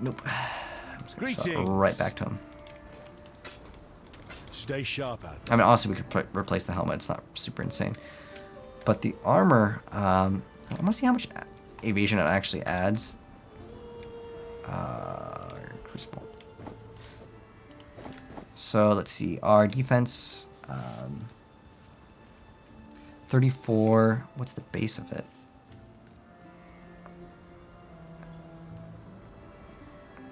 Nope. I'm just gonna Greetings. start right back to him. Stay sharp out I mean, honestly, we could replace the helmet. It's not super insane. But the armor, I want to see how much evasion it actually adds. Crucible. So let's see. Our defense, 34. What's the base of it?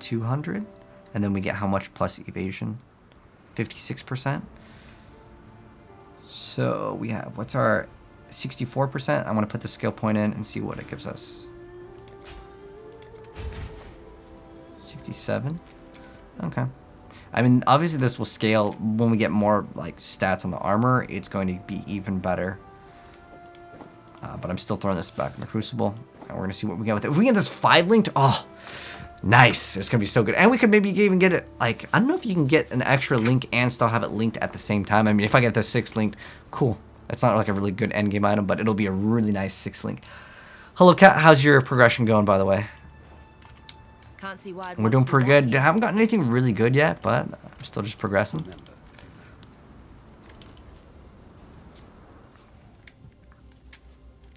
200. And then we get how much plus evasion? 56%. So we have, what's our 64%? I want to put the skill point in and see what it gives us. 67. Okay. I mean, obviously this will scale when we get more like stats on the armor. It's going to be even better. But I'm still throwing this back in the Crucible. And we're gonna see what we get with it. If we get this 5 linked, oh, nice. It's gonna be so good. And we could maybe even get it, like, I don't know if you can get an extra link and still have it linked at the same time. I mean, if I get the 6 linked, cool. It's not like a really good endgame item, but it'll be a really nice 6 link. Hello, Cat. How's your progression going, by the way? Can't see why. We're doing pretty good. I haven't gotten anything really good yet, but I'm still just progressing.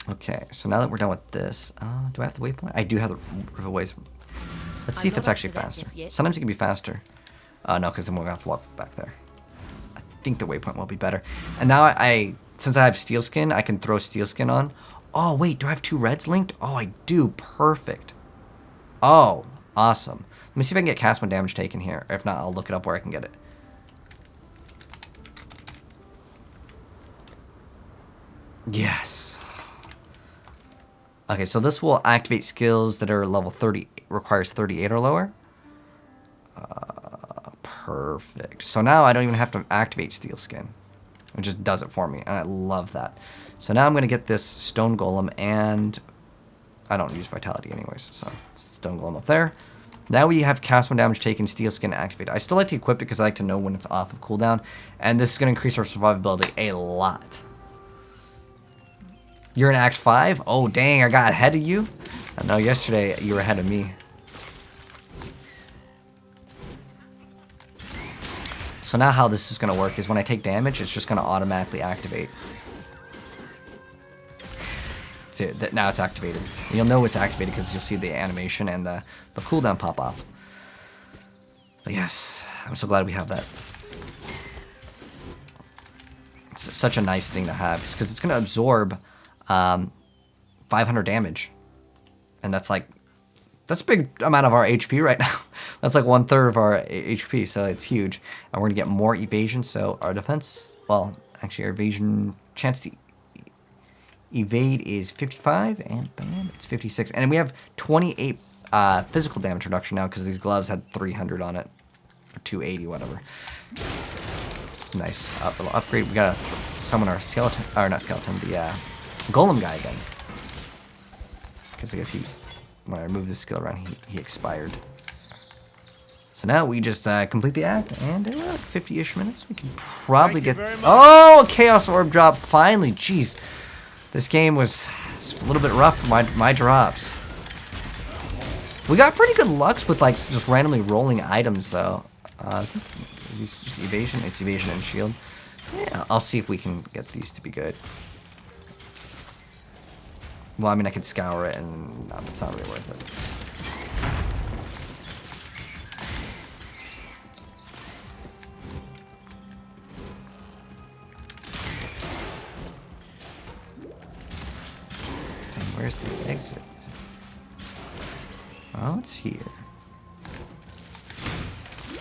Okay, so now that we're done with this, do I have the waypoint? I do have the riverways. Let's see if it's actually faster. Sometimes it can be faster. No, because then we'll have to walk back there. I think the waypoint will be better. And now since I have steel skin, I can throw steel skin on. Oh, wait, do I have 2 reds linked? Oh, I do. Perfect. Oh, awesome. Let me see if I can get cast when damage taken here. If not, I'll look it up where I can get it. Yes. Okay, so this will activate skills that are level 30, requires 38 or lower. Perfect. So now I don't even have to activate steel skin. It just does it for me, and I love that. So now I'm going to get this stone golem, and I don't use vitality anyways, so stone golem up there. Now we have cast when damage taken, steel skin activated. I still like to equip it because I like to know when it's off of cooldown, and this is going to increase our survivability a lot. You're in Act 5? Oh, dang, I got ahead of you. I know yesterday you were ahead of me. So now how this is going to work is when I take damage, it's just going to automatically activate. See, now it's activated. You'll know it's activated because you'll see the animation and the cooldown pop off. But yes, I'm so glad we have that. It's such a nice thing to have because it's going to absorb 500 damage. And that's a big amount of our HP right now. That's like 1/3 of our HP, so it's huge. And we're gonna get more evasion, so our defense, well, actually our evasion chance to evade is 55, and bam, it's 56. And we have 28 physical damage reduction now because these gloves had 300 on it, or 280, whatever. Nice little upgrade. We gotta summon our skeleton, or not skeleton, the golem guy again. Because I guess when I moved this skill around, he expired. So now we just complete the act, and in like 50-ish minutes, we can probably get... Oh, Chaos Orb drop, finally! Jeez, this game was a little bit rough for my drops. We got pretty good lucks with like just randomly rolling items, though. Is these just evasion? It's evasion and shield. Yeah, I'll see if we can get these to be good. Well, I mean, I could scour it, and no, it's not really worth it. Where's the exit? Oh, it's here.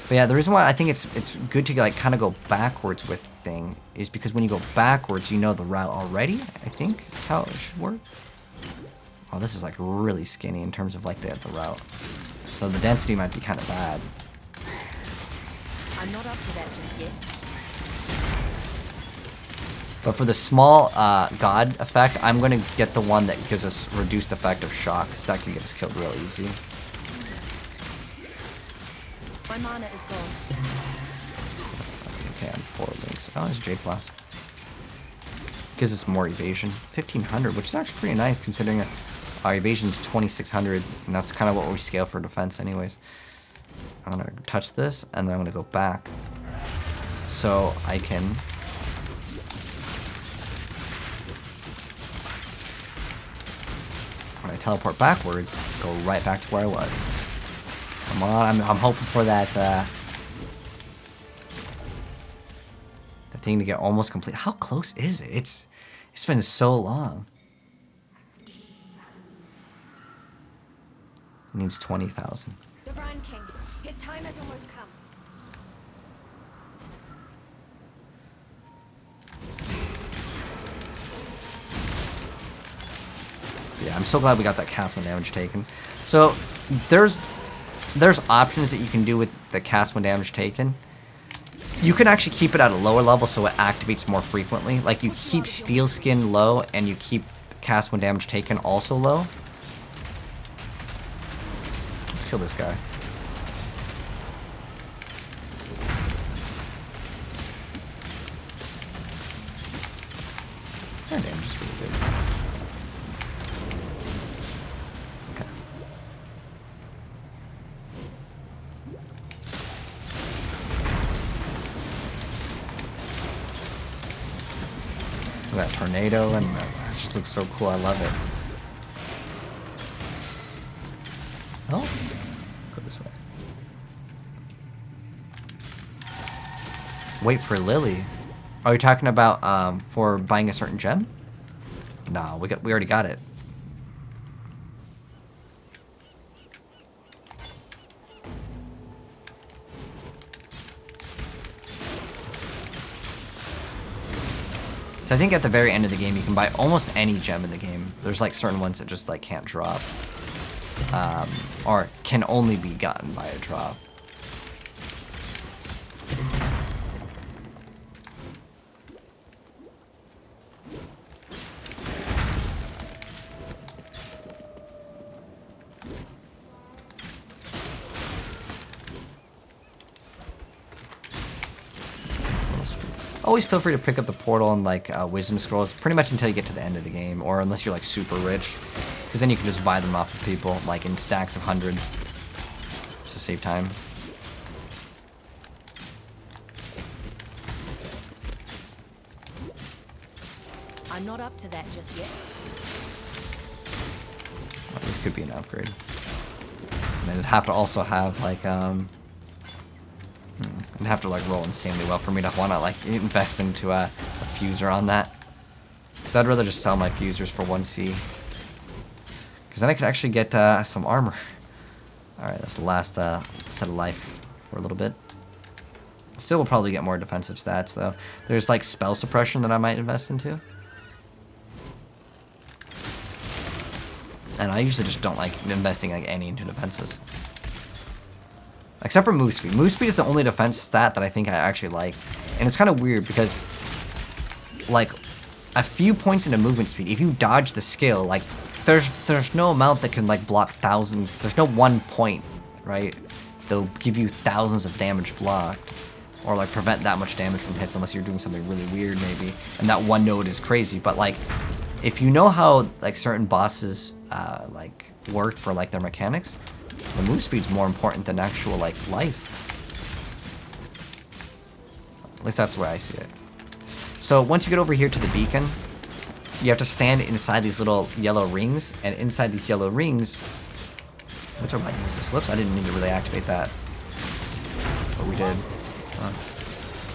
But yeah, the reason why I think it's good to like kind of go backwards with thing is because when you go backwards, you know the route already. I think that's how it should work. Oh, this is like really skinny in terms of like the route. So the density might be kind of bad. I'm not up to that just yet. But for the small god effect, I'm going to get the one that gives us reduced effect of shock, because that can get us killed real easy. My mana is gone. Okay, I'm 4 links. Oh, there's Jade Flask. Gives us more evasion. 1500, which is actually pretty nice considering our evasion is 2600, and that's kind of what we scale for defense anyways. I'm going to touch this, and then I'm going to go back. So I can... When I teleport backwards, go right back to where I was. Come on, I'm hoping for that the thing to get almost complete. How close is it? It's been so long. It needs 20,000. The Brand King, his time has almost come. Yeah, I'm so glad we got that cast when damage taken. So there's options that you can do with the cast when damage taken. You can actually keep it at a lower level so it activates more frequently. Like you keep Steel Skin low and you keep cast when damage taken also low. Let's kill this guy. Their damage is really good. Okay. Look at that tornado, and it just looks so cool. I love it. Oh, go this way. Wait for Lily. Are you talking about for buying a certain gem? No, we already got it. So I think at the very end of the game you can buy almost any gem in the game. There's like certain ones that just like can't drop. Or can only be gotten by a drop. Always feel free to pick up the portal and like wisdom scrolls pretty much until you get to the end of the game, or unless you're like super rich, because then you can just buy them off of people like in stacks of hundreds to save time. I'm not up to that just yet. Well, this could be an upgrade. And it'd have to also have like it'd have to like roll insanely well for me to want to like invest into a fuser on that. Because I'd rather just sell my fusers for 1C. Because then I could actually get some armor. Alright, that's the last set of life for a little bit. Still will probably get more defensive stats though. There's like spell suppression that I might invest into. And I usually just don't like investing like any into defenses. Except for move speed. Move speed is the only defense stat that I think I actually like. And it's kind of weird because like a few points into movement speed, if you dodge the skill, like there's no amount that can like block thousands. There's no 1 point, right? They'll give you thousands of damage blocked. Or like prevent that much damage from hits unless you're doing something really weird maybe. And that one node is crazy. But like if you know how like certain bosses like work for like their mechanics, the move speed's more important than actual like life. At least that's the way I see it. So once you get over here to the beacon, you have to stand inside these little yellow rings, and inside these yellow rings, which I might use this. Whoops, I didn't need to really activate that. But we did.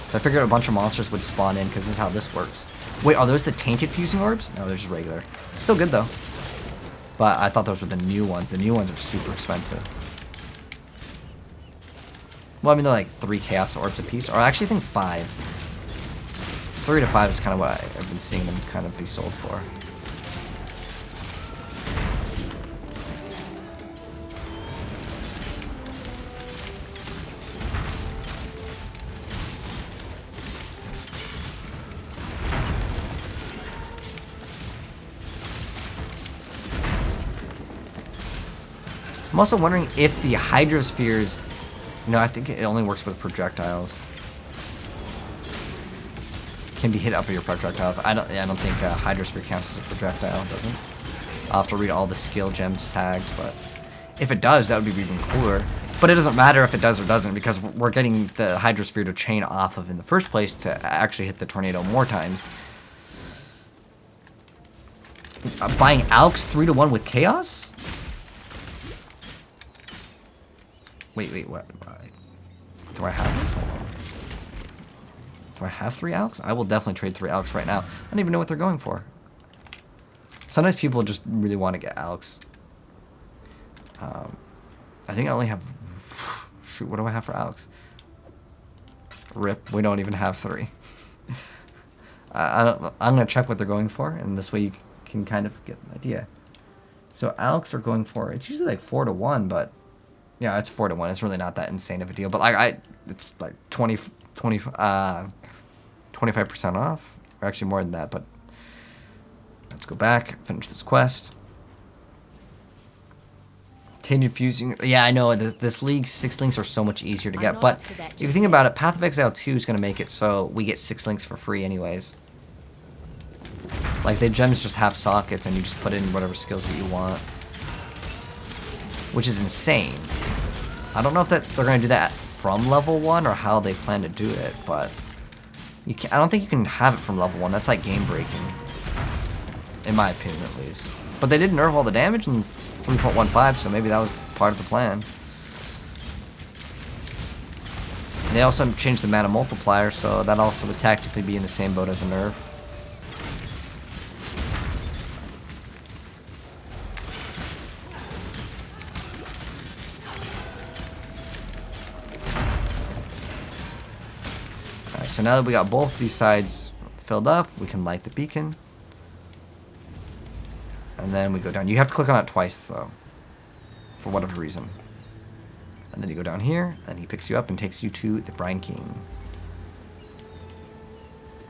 So I figured a bunch of monsters would spawn in because this is how this works. Wait, are those the tainted fusing orbs? No, they're just regular. Still good though. But I thought those were the new ones. The new ones are super expensive. Well, I mean, they're like 3 chaos orbs a piece. Or I actually think 5. 3 to 5 is kind of what I've been seeing them kind of be sold for. I'm also wondering if the hydrospheres, no, I think it only works with projectiles. Can be hit up with your projectiles. I don't think hydrosphere counts as a projectile, does it? I'll have to read all the skill gems tags, but if it does, that would be even cooler. But it doesn't matter if it does or doesn't, because we're getting the hydrosphere to chain off of in the first place to actually hit the tornado more times. Buying Alks 3-1 with chaos? Wait, what? Do I have this? Hold on. Do I have 3 Alks? I will definitely trade 3 Alks right now. I don't even know what they're going for. Sometimes people just really want to get Alks. I think I only have... Shoot, what do I have for Alks? Rip, we don't even have 3. I'm going to check what they're going for, and this way you can kind of get an idea. So Alks are going for... It's usually like 4-1, but... Yeah, it's 4-1. It's really not that insane of a deal. But like it's like 25% off. Or actually more than that, but let's go back, finish this quest. Tainted Fusing. Yeah, I know. This league, 6 links are so much easier to I'm get. not But up to that if you just think yet. about it, Path of Exile 2 is going to make it so we get 6 links for free anyways. Like, the gems just have sockets, and you just put in whatever skills that you want. Which is insane. I don't know if they're going to do that from level 1 or how they plan to do it, but I don't think you can have it from level 1. That's like game breaking. In my opinion, at least. But they did nerf all the damage in 3.15, so maybe that was part of the plan. They also changed the mana multiplier, so that also would tactically be in the same boat as a nerf. Alright, so now that we got both these sides filled up, we can light the beacon. And then we go down. You have to click on it twice, though. For whatever reason. And then you go down here, and he picks you up and takes you to the Brine King.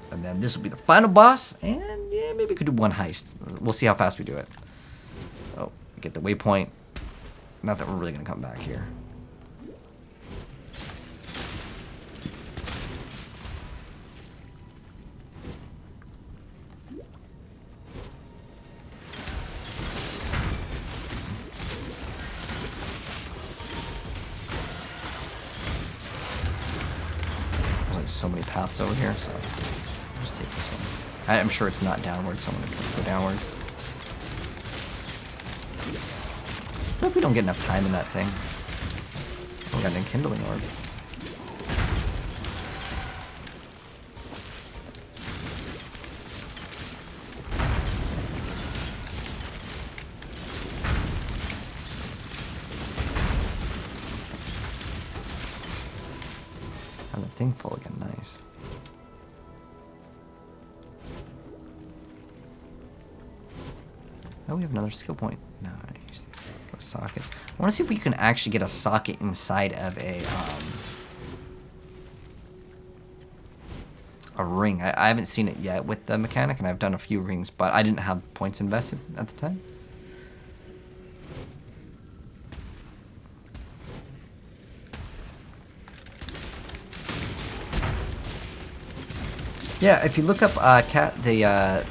And then this will be the final boss, and yeah, maybe we could do one heist. We'll see how fast we do it. Oh, get the waypoint. Not that we're really going to come back here. So many paths over here, so I'll just take this one. I'm sure it's not downward, so I'm going to go downward. I feel like we don't get enough time in that thing. Oh, we got an enkindling orb. Have the thing full again, nice. Oh, we have another skill point. Nice. Go socket. I want to see if we can actually get a socket inside of a ring. I haven't seen it yet with the mechanic, and I've done a few rings, but I didn't have points invested at the time. Yeah, if you look up the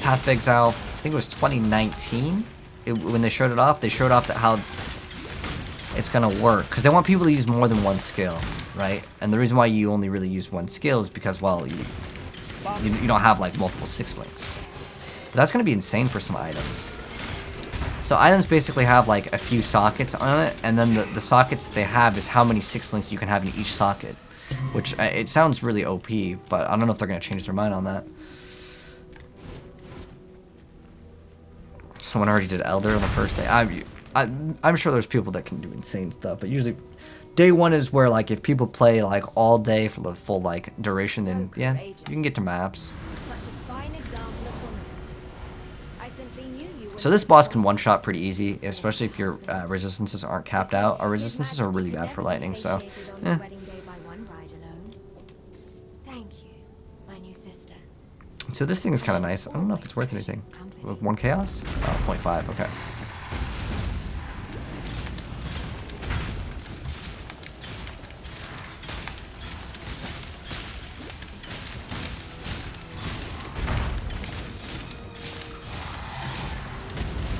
Path of Exile, I think it was 2019, when they showed it off that how it's gonna work, because they want people to use more than one skill, right? And the reason why you only really use one skill is because, well, you don't have like multiple 6 links. But that's gonna be insane for some items. So items basically have like a few sockets on it, and then the sockets that they have is how many 6 links you can have in each socket. Which, it sounds really OP, but I don't know if they're going to change their mind on that. Someone already did Elder on the first day. I'm sure there's people that can do insane stuff, but usually day 1 is where, like, if people play, like, all day for the full, like, duration, then, yeah, you can get to maps. Such a fine example of womanhood. I simply knew you were So this boss can one-shot pretty easy, especially if your resistances aren't capped out. Our resistances are really bad for lightning, so, eh. So this thing is kind of nice. I don't know if it's worth anything. With 1 chaos? Oh, 0.5, okay.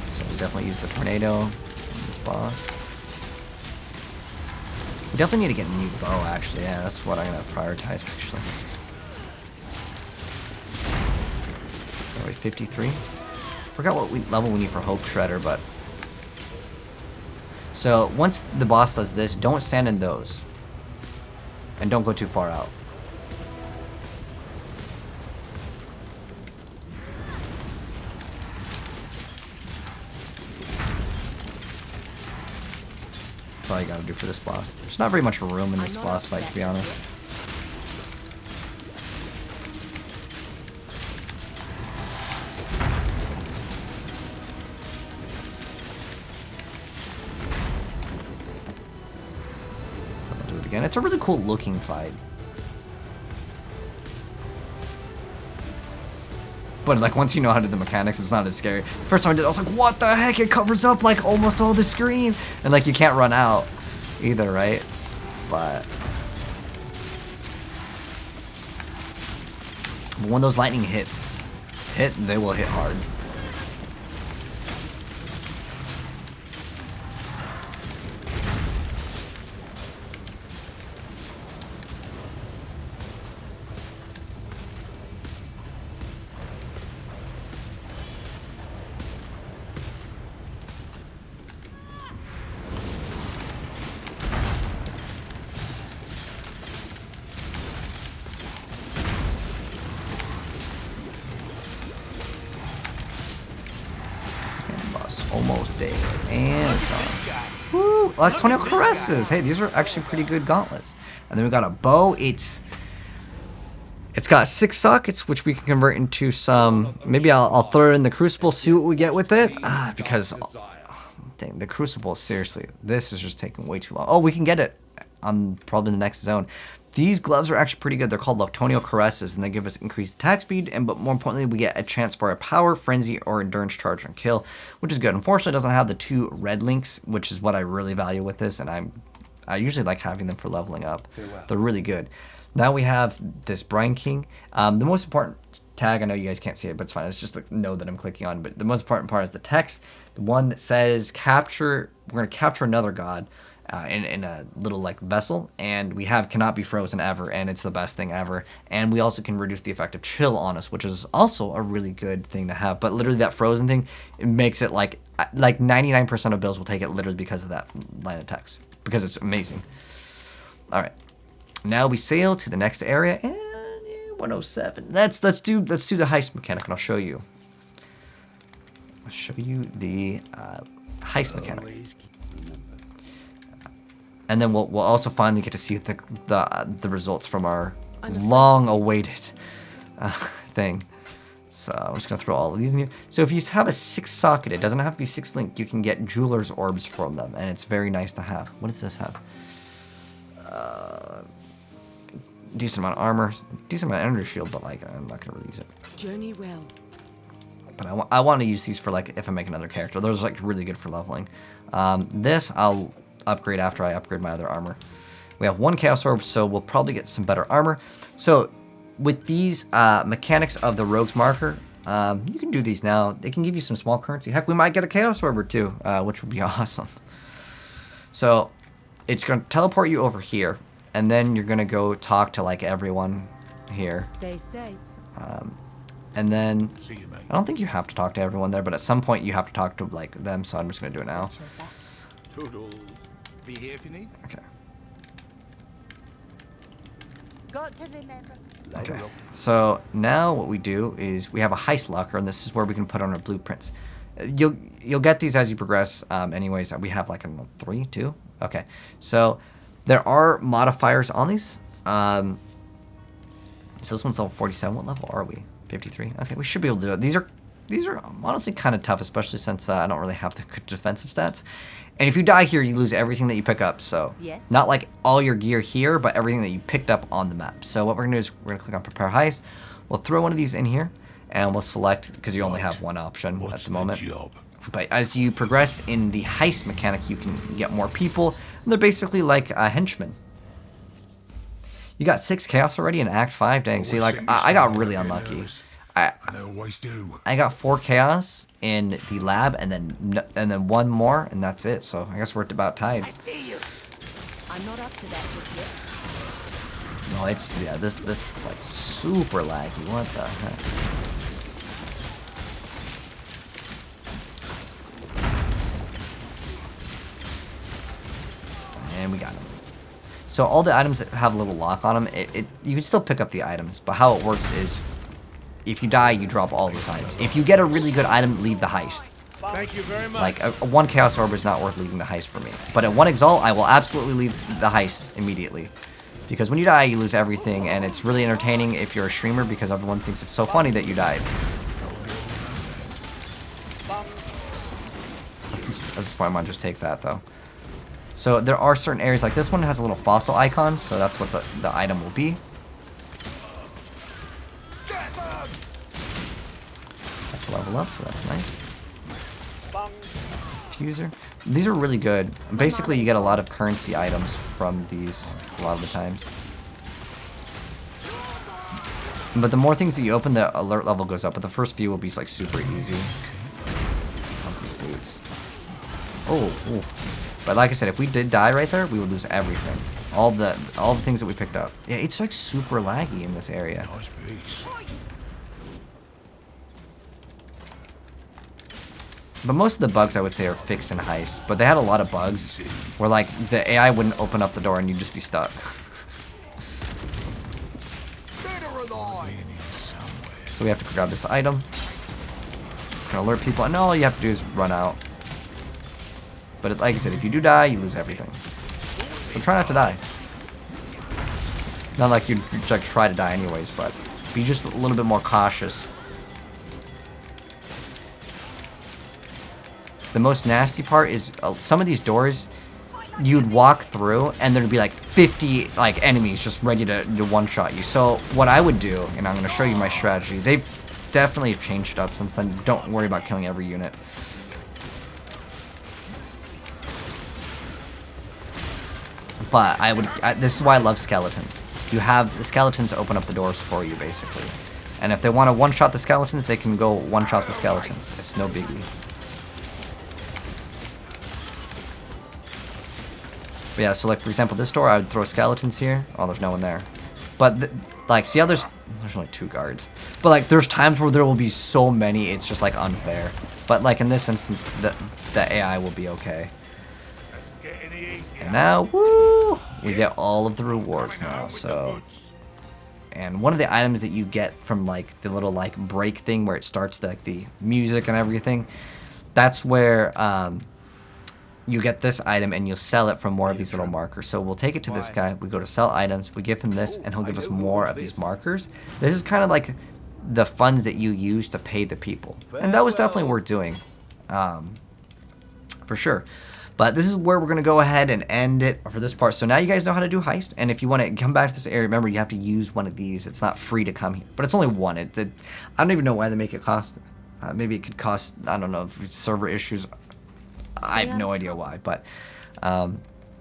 So we definitely use the tornado on this boss. We definitely need to get a new bow, actually. Yeah, that's what I'm going to prioritize, actually. 53. Forgot what level we need for Hope Shredder, but so once the boss does this, don't stand in those, and don't go too far out. That's all you gotta do for this boss. There's not very much room in this boss fight, to be honest. Again, it's a really cool looking fight. But like once you know how to do the mechanics, it's not as scary. First time I did it, I was like, what the heck? It covers up like almost all the screen. And like you can't run out either, right? But when those lightning hits hit, they will hit hard. Almost dead, and it's gone. Woo! Electonial Caresses. Hey, these are actually pretty good gauntlets. And then we got a bow. It's got 6 sockets, which we can convert into some. Maybe I'll throw it in the Crucible, see what we get with it. Because dang, the Crucible, seriously, this is just taking way too long. Oh, we can get it on probably the next zone. These gloves are actually pretty good. They're called Electonial Caresses, and they give us increased attack speed, but more importantly, we get a chance for a Power, Frenzy, or Endurance charge on kill, which is good. Unfortunately, it doesn't have the 2 red links, which is what I really value with this, and I usually like having them for leveling up. Farewell. They're really good. Now we have this Brine King. The most important tag, I know you guys can't see it, but it's fine. It's just the node that I'm clicking on, but the most important part is the text. The one that says capture, we're going to capture another god. In a little like vessel, and we have cannot be frozen ever, and it's the best thing ever. And we also can reduce the effect of chill on us, which is also a really good thing to have. But literally that frozen thing, it makes it like 99% of builds will take it literally because of that line of text, because it's amazing. All right, now we sail to the next area, and 107. Let's do the heist mechanic, and I'll show you. I'll show you the heist mechanic. And then we'll also finally get to see the results from our long-awaited thing. So I'm just gonna throw all of these in here. So if you have a 6 socket, it doesn't have to be 6 link. You can get jeweler's orbs from them, and it's very nice to have. What does this have? Decent amount of armor, decent amount of energy shield, but like I'm not gonna really use it. Journey well. But I want to use these for like if I make another character. Those are like really good for leveling. This I'll upgrade after I upgrade my other armor. We have 1 Chaos Orb, so we'll probably get some better armor. So with these mechanics of the Rogue's Marker, you can do these now. They can give you some small currency. Heck, we might get a Chaos Orb or 2, which would be awesome. So it's going to teleport you over here, and then you're going to go talk to like everyone here. Stay safe. And then See you, mate. I don't think you have to talk to everyone there, but at some point you have to talk to like them, so I'm just going to do it now. Toodles. Be here if you need. Okay. Got to remember. Okay. So now what we do is we have a heist locker, and this is where we can put on our blueprints. You'll get these as you progress. Anyways, we have like 3, 2. Okay. So there are modifiers on these. So this one's level 47. What level are we? 53. Okay, we should be able to do it. These are honestly kind of tough, especially since I don't really have the good defensive stats. And if you die here, you lose everything that you pick up. So Yes. not like all your gear here, but everything that you picked up on the map. So what we're gonna do is we're gonna click on Prepare Heist. We'll throw one of these in here, and we'll select, because you only have one option at What's the moment. job? But as you progress in the heist mechanic, you can get more people, and they're basically like henchmen. You got 6 chaos already in Act 5. Dang, see, like I got really unlucky. I always do. I got 4 chaos in the lab, and then 1 more, and that's it. So I guess we're about tied. I see you. I'm not up to that just yet. No, it's this is like super laggy. What the heck? And we got him. So all the items that have a little lock on them, you can still pick up the items, but how it works is, if you die, you drop all those items. If you get a really good item, leave the heist. Thank you very much. Like, a 1 Chaos Orb is not worth leaving the heist for me. But at 1 Exalt, I will absolutely leave the heist immediately. Because when you die, you lose everything, and it's really entertaining if you're a streamer, because everyone thinks it's so funny that you died. That's why I might just take that, though. So there are certain areas, like this one has a little fossil icon, so that's what the item will be. to level up, so that's nice. Diffuser. These are really good. Basically, you get a lot of currency items from these a lot of the times. But the more things that you open, the alert level goes up. But the first few will be like super easy. Not these boots. Oh, ooh. But like I said, if we did die right there, we would lose everything. All the things that we picked up. Yeah, it's like super laggy in this area. Nice piece. But most of the bugs, I would say, are fixed in Heist. But they had a lot of bugs where, like, the AI wouldn't open up the door and you'd just be stuck. So we have to grab this item. Can alert people, and all you have to do is run out. But like I said, if you do die, you lose everything. So try not to die. Not like you'd like try to die anyways, but be just a little bit more cautious. The most nasty part is some of these doors you'd walk through and there'd be like 50 like enemies just ready to one-shot you. So what I would do, and I'm going to show you my strategy, they've definitely changed it up since then. Don't worry about killing every unit. But this is why I love skeletons. You have the skeletons open up the doors for you basically. And if they want to one-shot the skeletons, they can go one-shot the skeletons. It's no biggie. But yeah, so like for example, this door, I would throw skeletons here. Oh, there's no one there. But like, see how there's only 2 guards. But like, there's times where there will be so many, it's just like unfair. But like in this instance, the AI will be okay. And now, woo, we get all of the rewards now. So, and one of the items that you get from like the little like break thing where it starts like the music and everything, that's where you get this item and you'll sell it from more of these little markers. So we'll take it to this guy, we go to sell items, we give him this, and he'll give us more of these markers. This is kind of like the funds that you use to pay the people. And that was definitely worth doing, for sure. But this is where we're going to go ahead and end it for this part. So now you guys know how to do Heist. And if you want to come back to this area, remember you have to use one of these. It's not free to come here. But it's only one. I don't even know why they make it cost. Maybe it could cost, I don't know, server issues. I have no idea why, but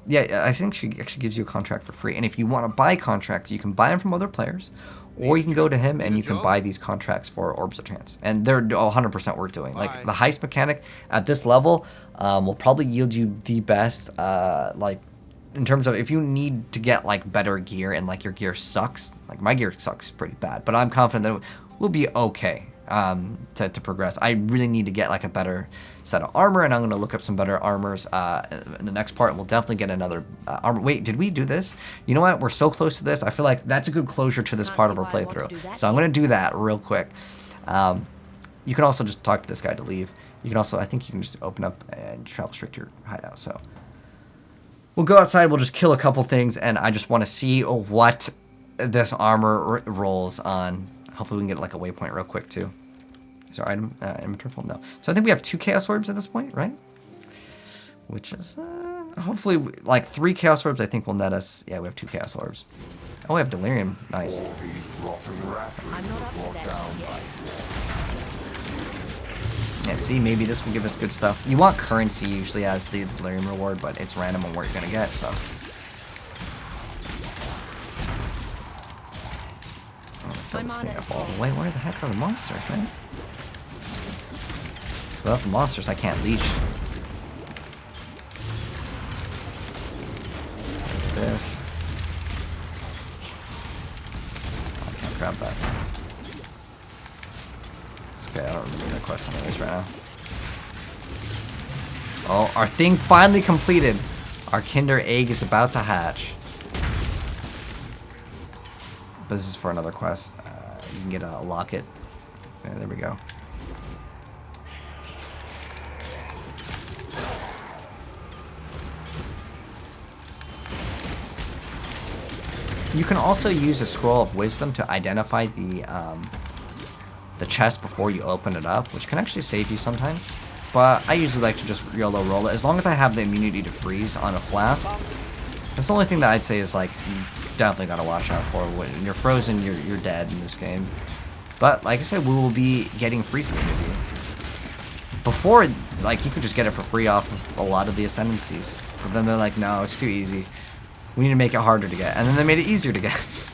yeah, I think she actually gives you a contract for free. And if you want to buy contracts, you can buy them from other players, or you can go to him and you can buy these contracts for Orbs of Chance. And they're 100% worth doing. Like the Heist mechanic at this level will probably yield you the best, like in terms of if you need to get like better gear and like your gear sucks, like my gear sucks pretty bad, but I'm confident that we'll be okay. To progress. I really need to get like a better set of armor, and I'm going to look up some better armors in the next part. We'll definitely get another armor. Wait, did we do this? You know what? We're so close to this. I feel like that's a good closure to this part of our playthrough. So I'm going to do that real quick. You can also just talk to this guy to leave. You can also, I think you can just open up and travel straight to your hideout. So we'll go outside. We'll just kill a couple things, and I just want to see what this armor rolls on. Hopefully we can get like a waypoint real quick too. Is our item inventory full? No. So I think we have 2 Chaos Orbs at this point, right? Which is hopefully like 3 Chaos Orbs. I think will net us. Yeah, we have 2 Chaos Orbs. Oh, we have Delirium. Nice. I'm not up to that yet. Yeah, see, maybe this will give us good stuff. You want currency usually as the Delirium reward, but it's random on what you're gonna get. So. Fill this thing up all the way. Where the heck are the monsters, man? Without the monsters, I can't leech. Look at this. Oh, I can't grab that. It's okay, I don't really need a quest anyways right now. Oh, our thing finally completed. Our Kinder Egg is about to hatch. But this is for another quest. You can get a locket. Yeah, there we go. You can also use a Scroll of Wisdom to identify the chest before you open it up, which can actually save you sometimes. But I usually like to just YOLO roll it. As long as I have the immunity to freeze on a flask, that's the only thing that I'd say is like, you definitely gotta watch out for. When you're frozen, you're dead in this game. But like I said, we will be getting freeze immunity. Before, like, you could just get it for free off of a lot of the ascendancies. But then they're like, no, it's too easy. We need to make it harder to get. And then they made it easier to get.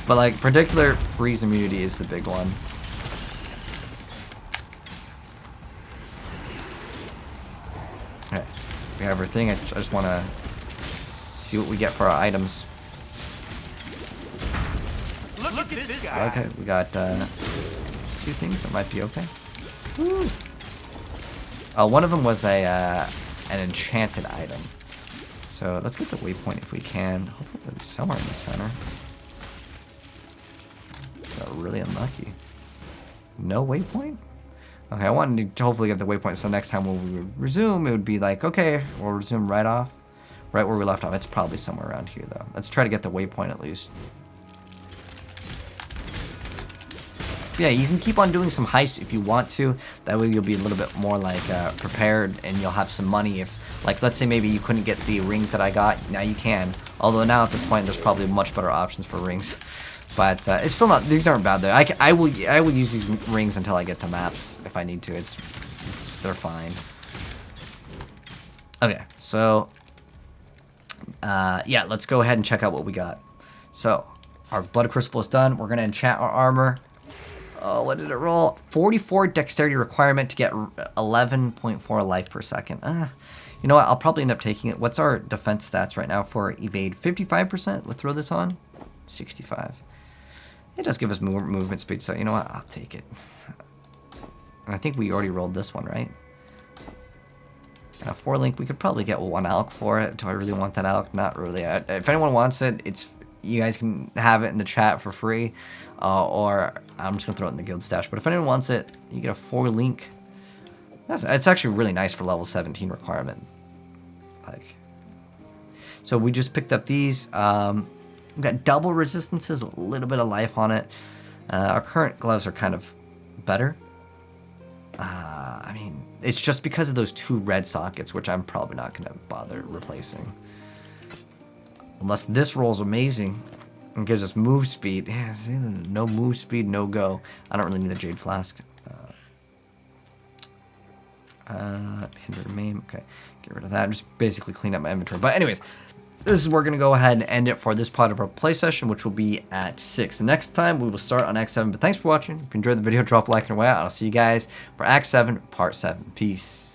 But like, particular freeze immunity is the big one. Okay, we have everything. I just want to see what we get for our items. Look at this guy. Okay, we got 2 things that might be okay. Woo. One of them was an enchanted item. So let's get the waypoint if we can. Hopefully it'll be somewhere in the center. Got really unlucky. No waypoint? Okay, I wanted to hopefully get the waypoint so next time when we would resume, it would be like, okay, we'll resume right where we left off. It's probably somewhere around here though. Let's try to get the waypoint at least. Yeah, you can keep on doing some heists if you want to. That way you'll be a little bit more like prepared, and you'll have some money if, like, let's say maybe you couldn't get the rings that I got. Now you can. Although now at this point there's probably much better options for rings. But it's still not. These aren't bad though. I will use these rings until I get to maps if I need to. They're fine. Okay, so yeah, let's go ahead and check out what we got. So our blood crucible is done. We're gonna enchant our armor. Oh, what did it roll? 44 dexterity requirement to get 11.4 life per second. You know what? I'll probably end up taking it. What's our defense stats right now for evade? 55%. We'll throw this on. 65. It does give us more movement speed, so you know what? I'll take it. And I think we already rolled this one, right? 4 link. We could probably get 1 alk for it. Do I really want that alk? Not really. If anyone wants it, you guys can have it in the chat for free, or I'm just gonna throw it in the guild stash. But if anyone wants it, you get a 4 link. It's actually really nice for level 17 requirement. Like, so we just picked up these. We've got double resistances, a little bit of life on it. Our current gloves are kind of better. I mean, it's just because of those 2 red sockets, which I'm probably not gonna bother replacing. Unless this rolls amazing and gives us move speed. Yeah, see, no move speed, no go. I don't really need the Jade Flask. Hinder maim. Okay, get rid of that. Just basically clean up my inventory. But anyways, this is where we're going to go ahead and end it for this part of our play session, which will be at 6. The next time we will start on Act 7. But thanks for watching. If you enjoyed the video, drop a like and a way out. I'll see you guys for Act 7, Part 7. Peace.